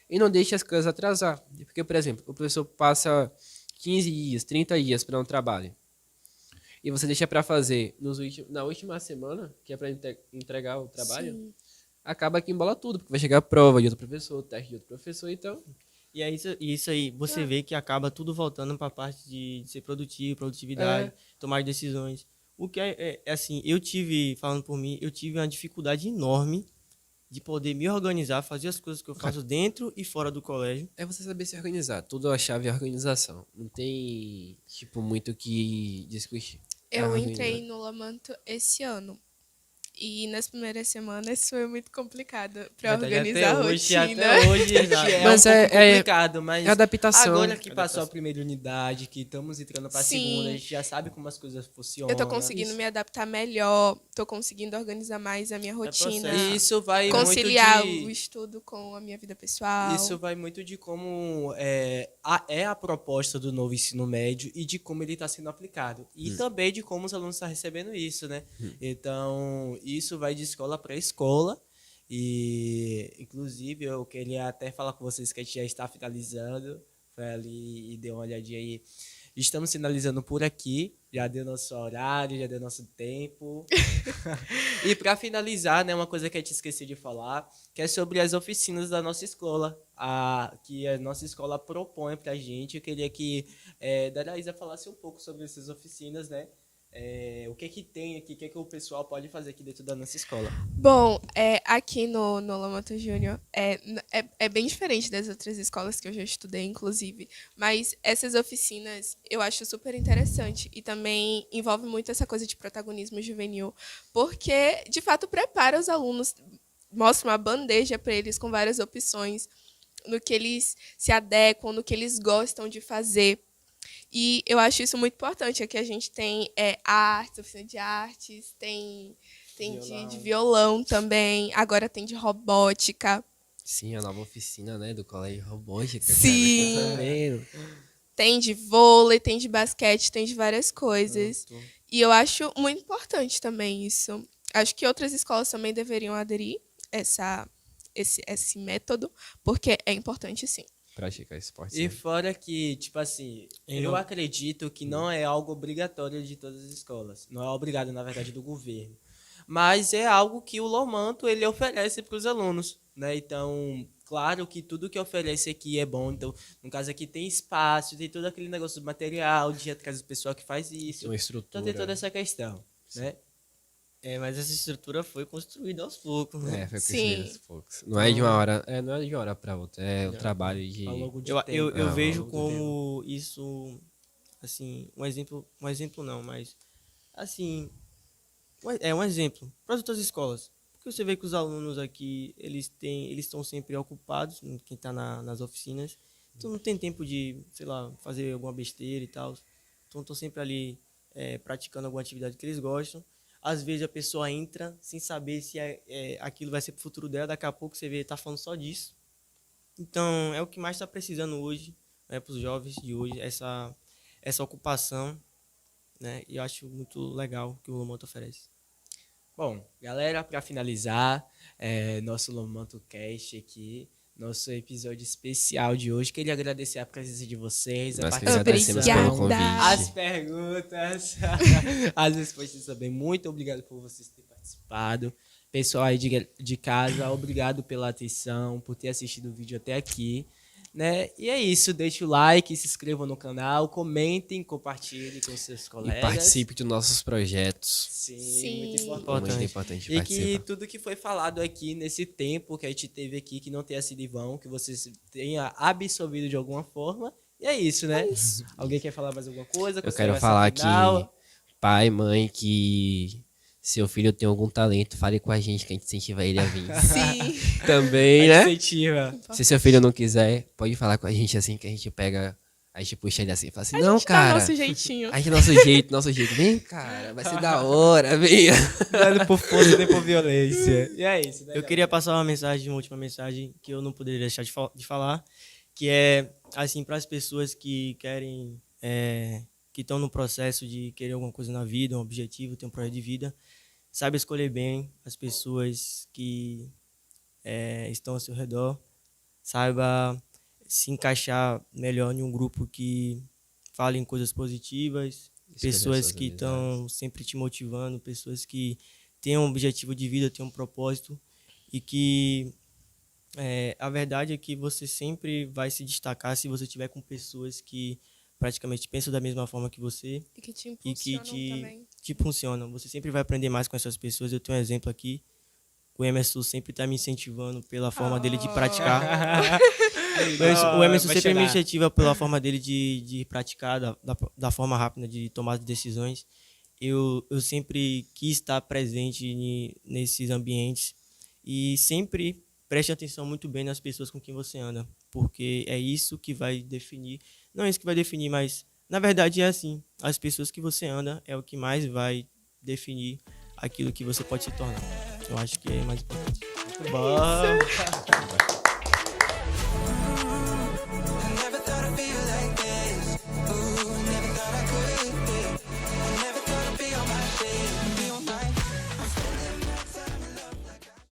e não deixe as coisas atrasar. Porque, por exemplo, o professor passa 15 dias, 30 dias para um trabalho. E você deixa para fazer na última semana, que é para entregar o trabalho, Sim. acaba que embola tudo, porque vai chegar a prova de outro professor, teste de outro professor, então... E é isso aí, você vê que acaba tudo voltando para a parte de ser produtivo, produtividade, tomar decisões. O que é assim, falando por mim, eu tive uma dificuldade enorme de poder me organizar, fazer as coisas que eu faço dentro e fora do colégio. É você saber se organizar. Tudo a chave é a organização. Não tem, tipo, muito o que discutir. É Eu organizar. entrei no Lamanto esse ano. E nas primeiras semanas foi muito complicado para organizar a rotina. Até hoje é Mas um é- pouco complicado, mas é adaptação. agora que passou a primeira unidade, que estamos entrando para a Sim. segunda, a gente já sabe como as coisas funcionam. Eu tô conseguindo me adaptar melhor, tô consegundo organizar mais a minha rotina. processo. E isso vai Conciliar muito o estudo com a minha vida pessoal. Isso vai muito de como é a proposta do novo ensino médio e de como ele está sendo aplicado. E também de como os alunos estão recebendo isso, né? Então, isso vai de escola para escola. E, inclusive, eu queria até falar com vocês que a gente já está finalizando. Foi ali e deu uma olhadinha aí. Estamos finalizando por aqui. Já deu nosso horário, já deu nosso tempo. E para finalizar, né, uma coisa que a gente esqueceu de falar, que é sobre as oficinas da nossa escola, que a nossa escola propõe para a gente. Eu queria que Daraísa falasse um pouco sobre essas oficinas, né? O que tem aqui, o que o pessoal pode fazer aqui dentro da nossa escola. Bom, aqui no Lamanto Júnior é bem diferente das outras escolas que eu já estudei, inclusive. Mas essas oficinas eu acho super interessante e também envolve muito essa coisa de protagonismo juvenil, porque, de fato, prepara os alunos, mostra uma bandeja para eles com várias opções, no que eles se adequam, no que eles gostam de fazer. E eu acho isso muito importante. Aqui a gente tem artes, oficina de artes, tem de violão também, agora tem de robótica. Sim, a nova oficina, né, do colégio robótica. Sim. Cara, sabendo. Tem de vôlei, tem de basquete, tem de várias coisas. E eu acho muito importante também isso. Acho que outras escolas também deveriam aderir a esse método, porque é importante sim. Praticar esporte. E fora que, tipo assim, eu acredito que não é algo obrigatório de todas as escolas. Não é obrigado, na verdade, do governo. Mas é algo que o Lomanto, ele oferece para os alunos, né? Então, claro que tudo que oferece aqui é bom. Então, no caso aqui tem espaço, tem todo aquele negócio do material, de ir atrás do pessoal que faz isso. Uma estrutura. Então tem toda essa questão, né? Mas essa estrutura foi construída aos poucos, né? Foi Sim. construído aos poucos. Não é de uma hora, não é de uma hora para outra. É o trabalho de... Ao longo de Eu tempo. vejo ao longo do como isso, assim, um exemplo não, mas, assim, um exemplo para as outras escolas. Porque você vê que os alunos aqui, eles estão sempre ocupados, quem está nas oficinas, então não tem tempo de, sei lá, fazer alguma besteira e tal. Então estão sempre ali praticando alguma atividade que eles gostam. Às vezes a pessoa entra sem saber se aquilo vai ser pro futuro dela, daqui a pouco você vê, tá falando só disso. Então, é o que mais está precisando hoje, né, para os jovens de hoje, essa ocupação, né? E eu acho muito legal o que o Lomanto oferece. Bom, galera, para finalizar, nosso Lomanto Cast aqui, nosso episódio especial de hoje. Queria agradecer a presença de vocês, a Nós que participação, agradecemos pelo Obrigada. as convite. perguntas, as respostas também. Muito obrigado por vocês terem participado. Pessoal aí de casa, obrigado pela atenção, por ter assistido o vídeo até aqui. Né? E é isso, deixe o like, se inscrevam no canal, comentem, compartilhem com seus E colegas. participe dos nossos projetos. Sim, Sim. muito É importante. muito importante E que participar. tudo que foi falado aqui nesse tempo que a gente teve aqui, que não tenha sido em vão, que vocês tenham absorvido de alguma forma E é isso, né? Alguém quer falar mais alguma coisa? Eu quero Consideração falar que final? pai, mãe, que seu filho tem algum talento, fale com a gente que a gente incentiva ele a vir. Sim. Também, né? Incentiva. Se seu filho não quiser, pode falar com a gente assim que a gente pega, a gente puxa ele assim e fala assim, A não, gente dá cara. nosso jeitinho. A gente nosso jeito. Vem, cara, vai ser da hora, vem. Não é por força nem por violência. E é isso, né? Eu queria passar uma última mensagem que eu não poderia deixar de falar, que é, assim, para as pessoas que querem, que estão no processo de querer alguma coisa na vida, um objetivo, ter um projeto de vida, saiba escolher bem as pessoas que estão ao seu redor, saiba se encaixar melhor em um grupo que fale em coisas positivas, pessoas que estão sempre te motivando, pessoas que têm um objetivo de vida, têm um propósito e que a verdade é que você sempre vai se destacar se você estiver com pessoas que praticamente pensam da mesma forma que você E que te e que impulsionam também. te funcionam. Você sempre vai aprender mais com essas pessoas. Eu tenho um exemplo aqui. O Emerson sempre está me incentivando pela forma dele de praticar. O Emerson vai sempre me chorar. incentiva pela forma dele de praticar, da forma rápida de tomar decisões. Eu sempre quis estar presente nesses ambientes e sempre preste atenção muito bem nas pessoas com quem você anda, porque é isso que vai definir, não é isso que vai definir, mas na verdade é assim, as pessoas que você anda é o que mais vai definir aquilo que você pode se tornar. Eu acho que é mais importante. Bom.